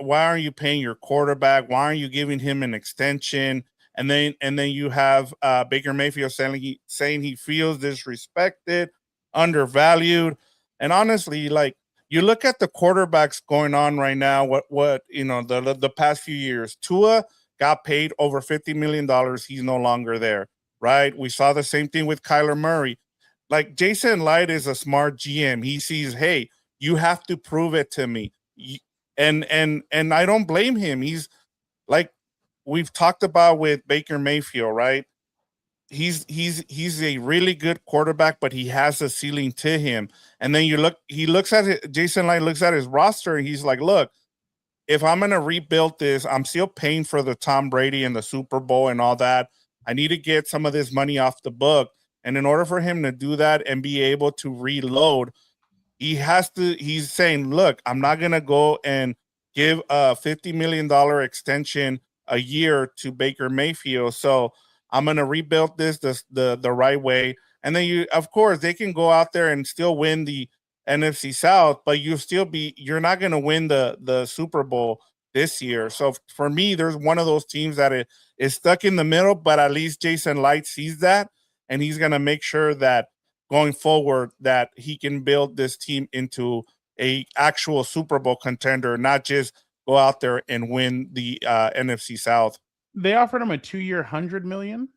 aren't you paying your quarterback? Why aren't you giving him an extension? And then you have Baker Mayfield saying he feels disrespected, undervalued. And honestly, like you look at the quarterbacks going on right now, the past few years, Tua got paid over $50 million. He's no longer there, right? We saw the same thing with Kyler Murray. Like Jason Light is a smart GM. He sees, hey, you have to prove it to me. And I don't blame him. He's like, we've talked about with Baker Mayfield, right? He's a really good quarterback, but he has a ceiling to him. And then Jason Light looks at his roster and he's like, look, if I'm going to rebuild this, I'm still paying for the Tom Brady and the Super Bowl and all that. I need to get some of this money off the book. And in order for him to do that and be able to reload, he's saying, look, I'm not going to go and give a $50 million extension a year to Baker Mayfield. So I'm going to rebuild this the right way. And then of course, they can go out there and still win the NFC South, but you're not going to win the Super Bowl this year. So for me, there's one of those teams that is stuck in the middle, but at least Jason Light sees that. And he's going to make sure that going forward that he can build this team into a actual Super Bowl contender, not just go out there and win the NFC South. They offered him a 2-year $100 million,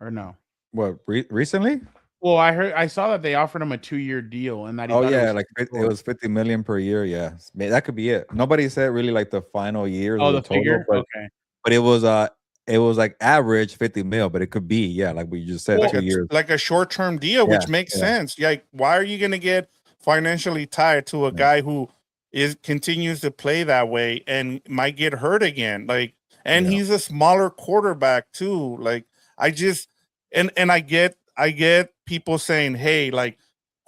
or no? What recently? Well, I saw that they offered him a 2-year deal, and that Oh yeah, it was $50 million per year. Yeah, that could be it. Nobody said really like the final years. Oh, of the total, figure. Okay, but it was like average 50 mil, but it could be like we just said, 2 years, like a short-term deal, which makes sense. Like, why are you going to get financially tied to a guy who continues to play that way and might get hurt again? Like, and he's a smaller quarterback too. Like, I just and I get people saying, hey, like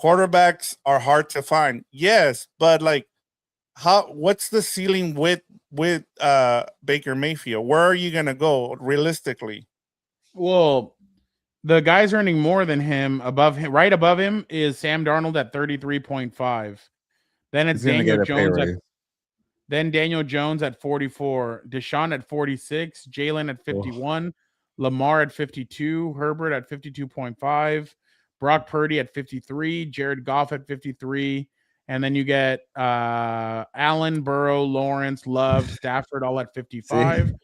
quarterbacks are hard to find. Yes, but like what's the ceiling with Baker Mayfield? Where are you gonna go realistically? Well, the guy's earning more than him. Right above him is Sam Darnold at 33.5. Then it's Daniel Jones Daniel Jones at 44, Deshaun at 46, Jalen at 51, Lamar at 52, Herbert at 52.5, Brock Purdy at 53, Jared Goff at 53, and then you get Allen, Burrow, Lawrence, Love, Stafford all at 55.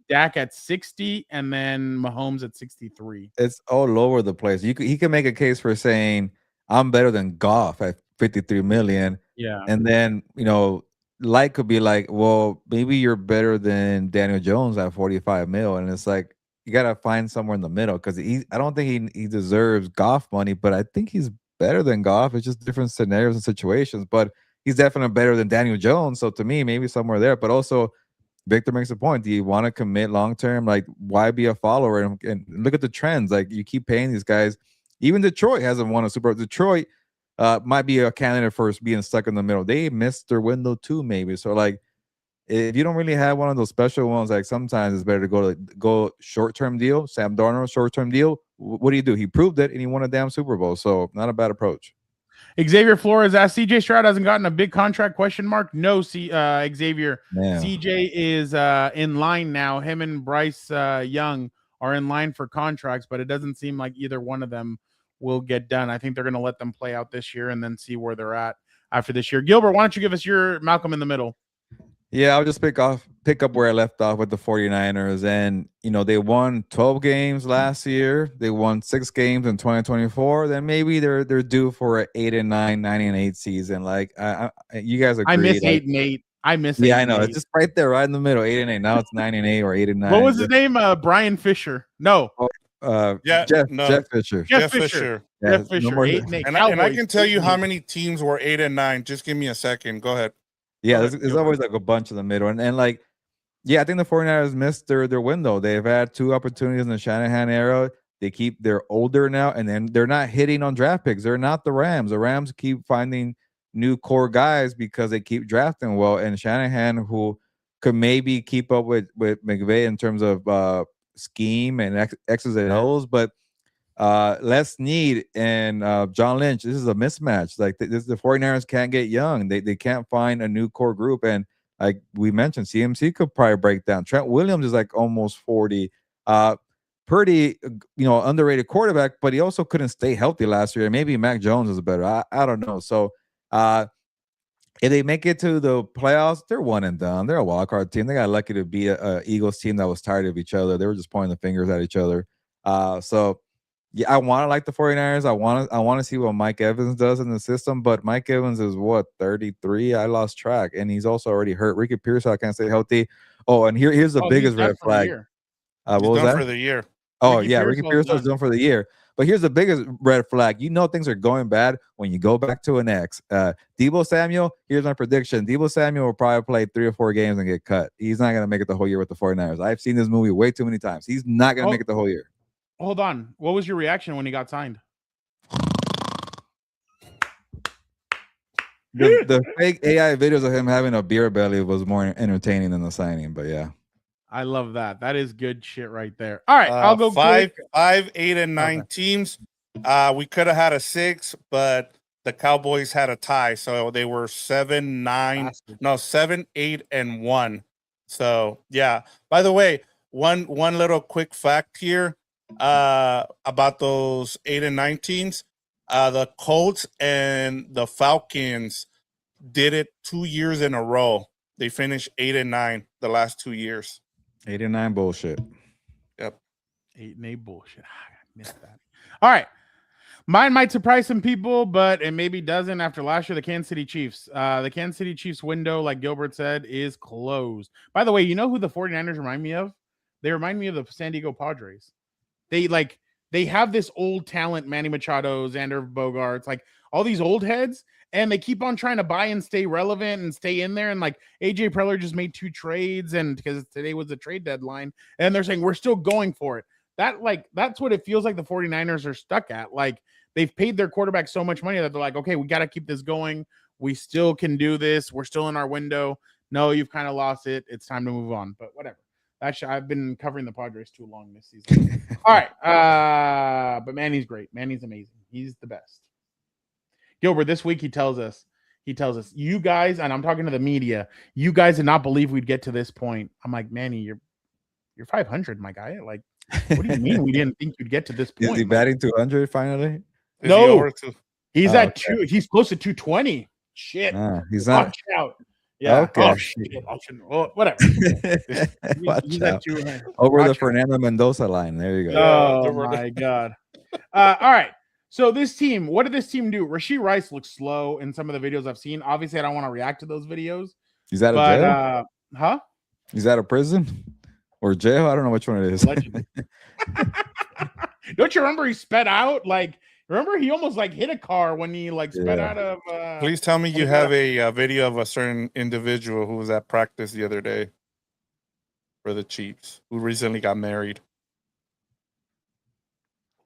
Dak at 60, and then Mahomes at 63. It's all over the place. He can make a case for saying I'm better than Goff at 53 million. Yeah. And then, Light could be like, well, maybe you're better than Daniel Jones at 45 mil. And it's like, you got to find somewhere in the middle, because I don't think he deserves Goff money, but I think he's better than Goff. It's just different scenarios and situations. But he's definitely better than Daniel Jones. So to me, maybe somewhere there. But also, Victor makes a point. Do you want to commit long term? Like, why be a follower? And look at the trends. Like, you keep paying these guys. Even Detroit hasn't won a Super Bowl. Detroit might be a candidate for being stuck in the middle. They missed their window too, maybe. So like, if you don't really have one of those special ones, like sometimes it's better to go short term deal. Sam Darnold short term deal. What do? He proved it, and he won a damn Super Bowl. So not a bad approach. Xavier Flores asked, CJ Stroud hasn't gotten a big contract, question mark? No, Xavier. Man. CJ is in line now. Him and Bryce Young are in line for contracts, but it doesn't seem like either one of them will get done. I think they're going to let them play out this year and then see where they're at after this year. Gilbert, why don't you give us your Malcolm in the Middle? Yeah, I'll just pick up where I left off with the 49ers. And, they won 12 games last year. They won 6 games in 2024. Then maybe they're due for an 8-9, 9-8 season. Like, you guys agree. I miss like, 8-8. I miss 8-8. Yeah, I know. It's just right there, right in the middle, 8-8. Now it's 9-8 or 8-9. What was his name? Brian Fisher. No. Jeff Fisher. Jeff Fisher. Yeah, Jeff Fisher. no more- 8-8. And I can tell you how many teams were 8-9. Just give me a second. Go ahead. Yeah, there's always like a bunch in the middle. And like, yeah, I think the 49ers missed their window. They've had 2 opportunities in the Shanahan era. They're older now, and then they're not hitting on draft picks. They're not the Rams. The Rams keep finding new core guys because they keep drafting well. And Shanahan, who could maybe keep up with McVay in terms of scheme and X's and O's, but Les Snead and John Lynch, this is a mismatch. Like the 49ers can't get young. They can't find a new core group. And like we mentioned, CMC could probably break down. Trent Williams is like almost 40. Pretty, underrated quarterback, but he also couldn't stay healthy last year. Maybe Mac Jones is better. I don't know. So if they make it to the playoffs, they're one and done. They're a wildcard team. They got lucky to be a Eagles team that was tired of each other. They were just pointing the fingers at each other. So yeah, I want to like the 49ers. I want to see what Mike Evans does in the system, but Mike Evans is 33? I lost track, and he's also already hurt. Ricky Pearsall, I can't stay healthy. Oh, and here's the biggest red flag. What was that? For the year. Oh, Ricky Pearsall's done for the year. But here's the biggest red flag. Things are going bad when you go back to an X. Deebo Samuel, here's my prediction. Deebo Samuel will probably play 3 or 4 games and get cut. He's not going to make it the whole year with the 49ers. I've seen this movie way too many times. He's not going to make it the whole year. Hold on. What was your reaction when he got signed? The fake AI videos of him having a beer belly was more entertaining than the signing, but yeah. I love that. That is good shit right there. All right, I'll go 5, 8, and 9 teams. We could have had a 6, but the Cowboys had a tie, so they were 7, 8, and 1. So yeah. By the way, one little quick fact here about those 8 and 9 teams. The Colts and the Falcons did it 2 years in a row. They finished 8 and 9 the last 2 years. 8 and 9 bullshit. Yep. 8 and 8 bullshit. I missed that. All right. Mine might surprise some people, but it maybe doesn't after last year. The Kansas City Chiefs. The Kansas City Chiefs window, like Gilbert said, is closed. By the way, you know who the 49ers remind me of? They remind me of the San Diego Padres. They have this old talent, Manny Machado, Xander Bogaerts, like all these old heads, and they keep on trying to buy and stay relevant and stay in there. And like AJ Preller just made 2 trades, and because today was the trade deadline, and they're saying we're still going for it. That's what it feels like the 49ers are stuck at. Like they've paid their quarterback so much money that they're like, okay, we got to keep this going. We still can do this. We're still in our window. No, you've kind of lost it. It's time to move on. But whatever. Actually, I've been covering the Padres too long this season. All right. But Manny's great. Manny's amazing. He's the best. Gilbert, this week he tells us, you guys, and I'm talking to the media, you guys did not believe we'd get to this point. I'm like, Manny, you're 500, my guy. Like, what do you mean we didn't think you'd get to this point? Is he batting 200 finally? No. He's at 2. He's close to 220. Shit. He's not. Watch out. Yeah. Okay. Oh, shit. Whatever. Watch out. Over the Fernando Mendoza line. There you go. Oh, my God. All right. So this team, what did this team do? Rashee Rice looks slow in some of the videos I've seen. Obviously, I don't want to react to those videos. Is that a jail? Huh? Is that a prison or jail? I don't know which one it is. Don't you remember he sped out? Like, Remember, he almost like hit a car when he like sped Yeah. out of. Please tell me you have a video of a certain individual who was at practice the other day for the Chiefs who recently got married.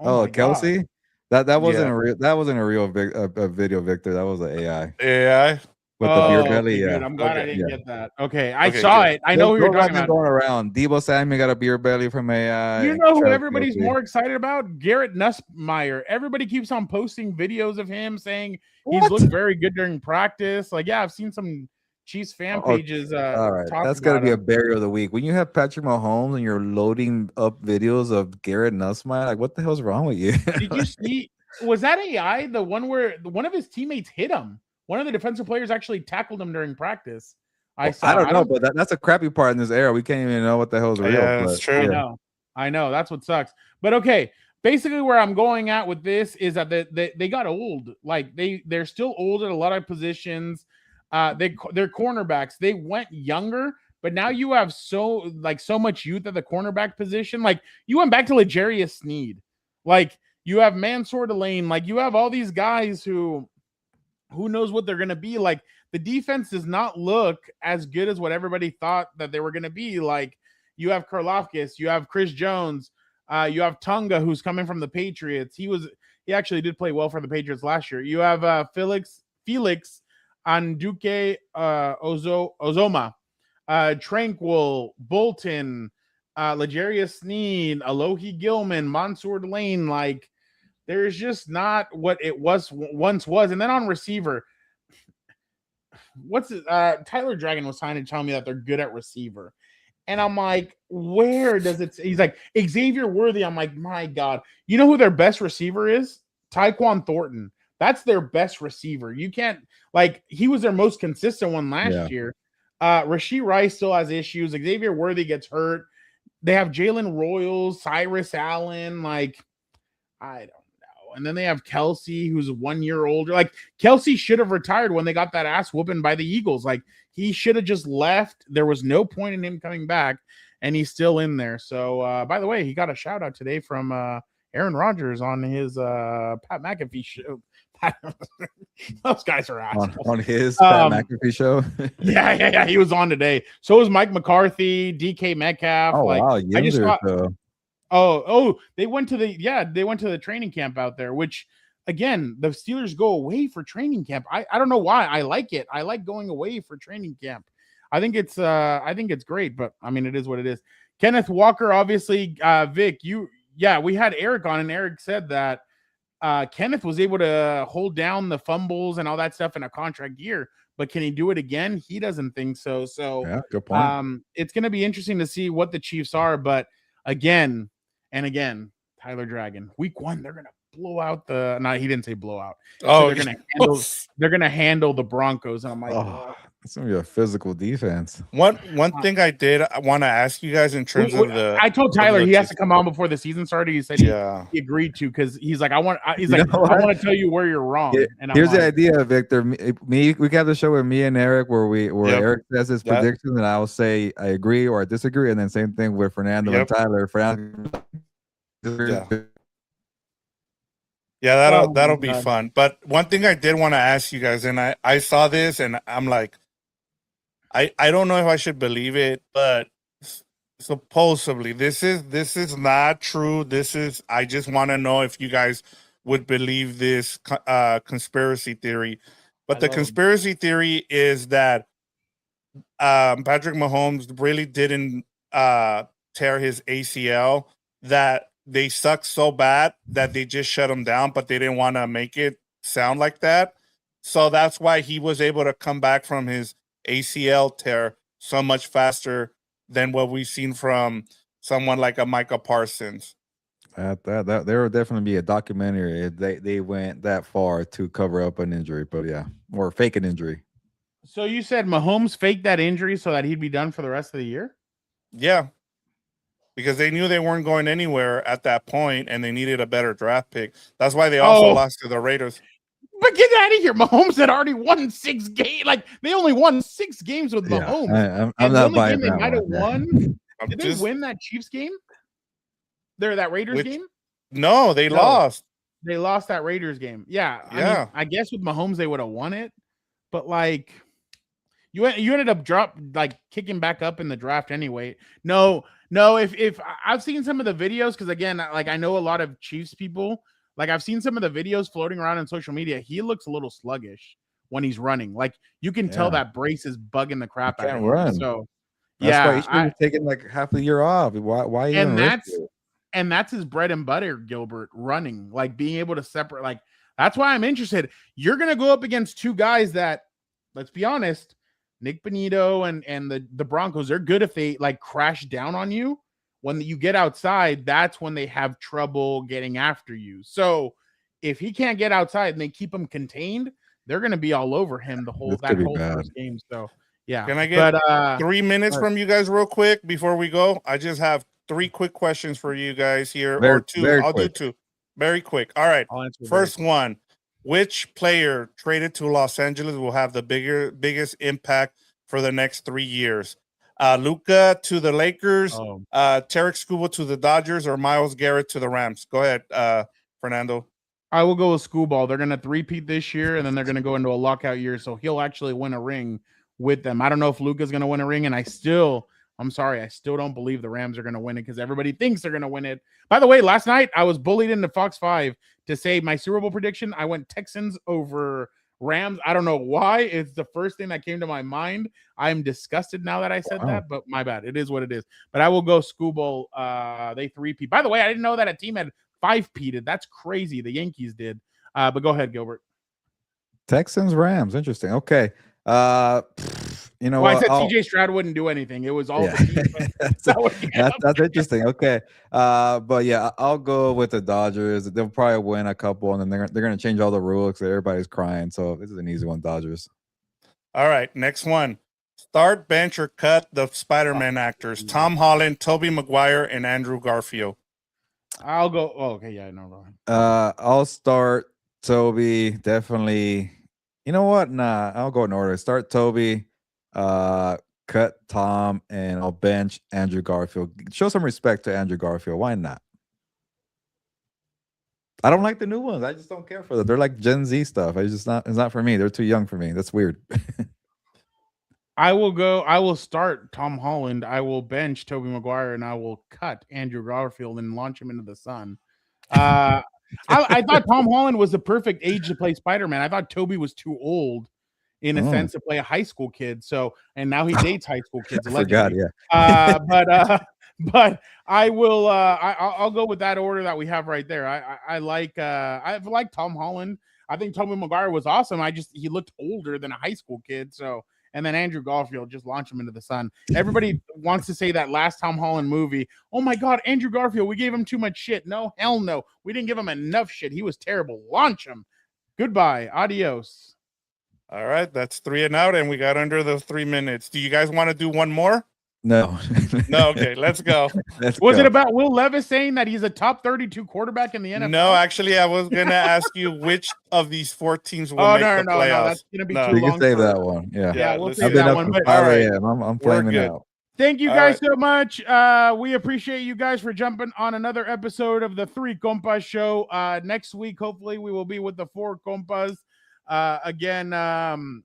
Oh, my God. Kelsey. That wasn't Yeah. a real video, Victor. That was an AI AI. with the beer Oh, belly. okay, Yeah. good. I'm glad I Okay. didn't Yeah. get that. Okay, I Okay, saw good. it. I know who you're Those have talking been about. going around. Debo Samuel got a beer belly from AI. You and know who Travis everybody's Kelce. more excited about? Garrett Nussmeier. Everybody keeps on posting videos of him saying he's What? looked very good during practice. Like, yeah, I've seen some Chiefs fan Oh, pages. All right, talk that's gonna about be a him. burial of the week. When you have Patrick Mahomes and you're loading up videos of Garrett Nussmeier, like what the hell's wrong with you? Did you see? Was that AI the one where one of his teammates hit him? One of the defensive players actually tackled him during practice. I saw. I don't know, but that's a crappy part in this era. We can't even know what the hell's real. Yeah, that's but, true. yeah. I know. That's what sucks. But okay, basically where I'm going at with this is that they got old. Like they're still old at a lot of positions. They're cornerbacks. They went younger, but now you have so much youth at the cornerback position. Like you went back to L'Jarius Sneed. Like you have Mansour Delane. Like you have all these guys who knows what they're gonna be. Like the defense does not look as good as what everybody thought that they were gonna be. Like you have Karlaftis, you have Chris Jones, you have Tunga, who's coming from the Patriots. He actually did play well for the Patriots last year. You have Felix Anduke Ozoma, Tranquil, Bolton, L'Jarius Sneed, Alohi Gilman, Mansour Delane. Like there's just not what it once was. And then on receiver, Tyler Dragon was trying to tell me that they're good at receiver. And I'm like, where does it? He's like, Xavier Worthy. I'm like, my God. You know who their best receiver is? Tyquan Thornton. That's their best receiver. You can't, like, he was their most consistent one last year. Rashee Rice still has issues. Xavier Worthy gets hurt. They have Jalen Royals, Cyrus Allen. Like, I don't know. And then they have Kelsey, who's 1 year older. Like, Kelsey should have retired when they got that ass whooping by the Eagles. Like, he should have just left. There was no point in him coming back, and he's still in there. So, by the way, he got a shout out today from Aaron Rodgers on his Pat McAfee show. Those guys are assholes. On his Pat McAfee show. Yeah. He was on today. So was Mike McCarthy, DK Metcalf. Oh, like, wow. I just thought, though. They went to the training camp out there, which again, the Steelers go away for training camp. I don't know why. I like it. I like going away for training camp. I think it's great, but I mean, it is what it is. Kenneth Walker, obviously, Vic, we had Eric on, and Eric said that Kenneth was able to hold down the fumbles and all that stuff in a contract year, but can he do it again? He doesn't think so. So yeah, good point. It's going to be interesting to see what the Chiefs are, but again, Tyler Dragon, week 1, they're going to blow out he didn't say blow out. Oh, they're going to handle the Broncos. And I'm like, it's going to be a physical defense. One thing I want to ask you guys in terms of I told Tyler he has to come on before the season started. He said he agreed to, because he's like, I want to tell you where you're wrong. And here's the idea, Victor. We have the show with me and Eric where Eric says his predictions and I will say I agree or I disagree, and then same thing with Fernando and Tyler. That'll be fun. But one thing I did want to ask you guys, and I saw this and I'm like, I don't know if I should believe it, but supposedly this is not true. I just want to know if you guys would believe this conspiracy theory. But the conspiracy theory is that Patrick Mahomes really didn't tear his ACL, that they suck so bad that they just shut him down, but they didn't want to make it sound like that. So that's why he was able to come back from his ACL tear so much faster than what we've seen from someone like a Micah Parsons. There would definitely be a documentary if they went that far to cover up an injury, but or fake an injury. So you said Mahomes faked that injury so that he'd be done for the rest of the year? Yeah. Because they knew they weren't going anywhere at that point, and they needed a better draft pick. That's why they also lost to the Raiders. But get out of here. Mahomes had already won 6 games. Like, they only won 6 games with Mahomes. I'm not buying that. They might have won. Did they win that Chiefs game? That Raiders game? No, they lost. They lost that Raiders game. Yeah. I Yeah. mean, I guess with Mahomes they would have won it, but like you ended up kicking back up in the draft anyway. No, if I've seen some of the videos, because again, like I know a lot of Chiefs people, like I've seen some of the videos floating around on social media. He looks a little sluggish when he's running. Like you can tell that brace is bugging the crap out of can't him. run. So That's why he yeah, should have taken like half the year off. Why even risk it? and that's his bread and butter, Gilbert, running, like being able to separate. Like that's why I'm interested. You're gonna go up against two guys that, let's be honest, Nick Bonito and the Broncos, they're good if they like crash down on you. When you get outside, that's when they have trouble getting after you. So if he can't get outside and they keep him contained, they're gonna be all over him the whole first game. So yeah. Can I get 3 minutes all right. from you guys real quick before we go? I just have 3 quick questions for you guys here, or 2. I'll do 2. Very quick. All right. First one. Which player traded to Los Angeles will have the biggest impact for the next 3 years? Luka to the Lakers, Tarek Skubal to the Dodgers, or Myles Garrett to the Rams? Go ahead, Fernando. I will go with Skubal. They're going to three-peat this year, and then they're going to go into a lockout year, so he'll actually win a ring with them. I don't know if Luka's going to win a ring, and I still don't believe the Rams are going to win it because everybody thinks they're going to win it. By the way, last night I was bullied into Fox 5 to say my Super Bowl prediction. I went Texans over Rams. I don't know why. It's the first thing that came to my mind. I'm disgusted now that I said that, but my bad. It is what it is. But I will go Skubal. They three-peat. By the way, I didn't know that a team had 5-peated. That's crazy. The Yankees did. But go ahead, Gilbert. Texans, Rams. Interesting. Okay. You know, I said CJ Stroud wouldn't do anything. It was all that's interesting. Okay. But yeah, I'll go with the Dodgers. They'll probably win a couple, and then they're gonna change all the rules because everybody's crying. So this is an easy one, Dodgers. All right, next one. Start, bench, or cut the Spider-Man actors: Tom Holland, Tobey Maguire, and Andrew Garfield. I'll go. Oh, okay, yeah, no. I'll start Toby. Definitely. You know what? Nah, I'll go in order. Start Toby. Cut Tom, and I'll bench Andrew Garfield. Show some respect to Andrew Garfield. Why not? I don't like the new ones. I just don't care for them. They're like Gen Z stuff. It's not for me. They're too young for me. That's weird. I will start Tom Holland. I will bench Tobey Maguire, and I will cut Andrew Garfield and launch him into the sun. I thought Tom Holland was the perfect age to play Spider-Man. I thought Tobey was too old in a sense to play a high school kid. So, and now he dates high school kids. I forgot, But I will. I'll go with that order that we have right there. I like Tom Holland. I think Tobey Maguire was awesome. He looked older than a high school kid. So, and then Andrew Garfield, just launch him into the sun. Everybody wants to say that last Tom Holland movie. Oh my God, Andrew Garfield, we gave him too much shit. No, hell no. We didn't give him enough shit. He was terrible. Launch him. Goodbye. Adios. All right, that's 3 and out, and we got under the 3 minutes. Do you guys want to do one more? No. No, okay, let's go. Was it about Will Levis saying that he's a top 32 quarterback in the NFL? No, actually, I was gonna ask you which of these 4 teams will make the playoffs. No, that's gonna be too long. You can save that one. Yeah, we'll I've save been that up one. to But 5 a.m. I'm flaming out. Thank you guys so much. We appreciate you guys for jumping on another episode of the 3 Compas show. Next week, hopefully, we will be with the 4 Compas. Again,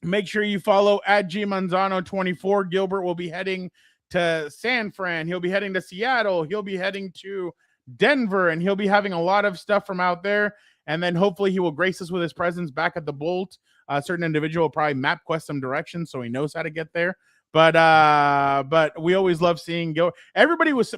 make sure you follow at GManzano24. Gilbert will be heading to San Fran. He'll be heading to Seattle. He'll be heading to Denver, and he'll be having a lot of stuff from out there. And then hopefully he will grace us with his presence back at the Bolt. A certain individual will probably map quest some directions so he knows how to get there. But we always love seeing Gilbert. Everybody was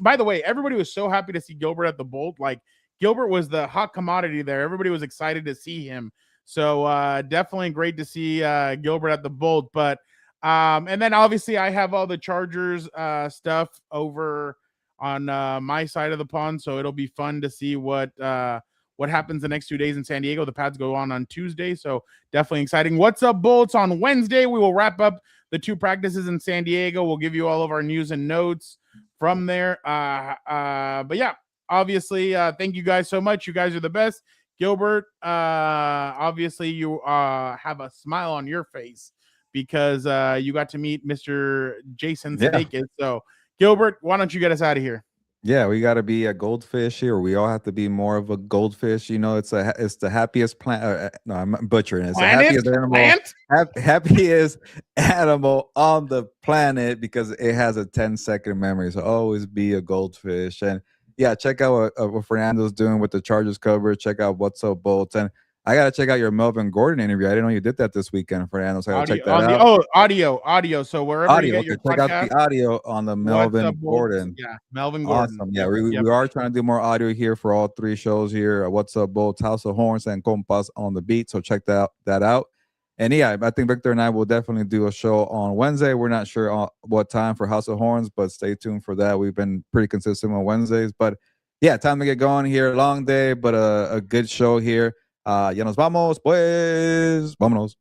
so happy to see Gilbert at the Bolt. Like Gilbert was the hot commodity there. Everybody was excited to see him. So definitely great to see Gilbert at the Bolt. But and then obviously I have all the Chargers stuff over on my side of the pond. So it'll be fun to see what happens the next 2 days in San Diego. The pads go on Tuesday. So definitely exciting. What's up, Bolts? On Wednesday, we will wrap up the 2 practices in San Diego. We'll give you all of our news and notes from there. But yeah, obviously, thank you guys so much. You guys are the best. Gilbert, obviously you have a smile on your face because you got to meet Mr. Jason Sudeikis. So Gilbert, why don't you get us out of here? Yeah, we got to be a goldfish here. We all have to be more of a goldfish. You know, it's the happiest plant. No, I'm butchering it. It's the happiest animal. Plant? Happiest animal on the planet because it has a 10-second memory. So always be a goldfish. And yeah, check out what Fernando's doing with the Chargers coverage. Check out What's Up Bolts. And I gotta check out your Melvin Gordon interview. I didn't know you did that this weekend, Fernando. So I gotta check that out. Audio. So wherever you get your check out podcast, the audio on the Melvin Gordon. Yeah, Melvin Gordon. Awesome. Yeah, we are trying to do more audio here for all 3 shows here. What's Up Bolts, House of Horns, and Compas on the beat. So check that out. And yeah, I think Victor and I will definitely do a show on Wednesday. We're not sure what time for House of Horns, but stay tuned for that. We've been pretty consistent on Wednesdays. But yeah, time to get going here. Long day, but a good show here. Ya nos vamos, pues. Vámonos.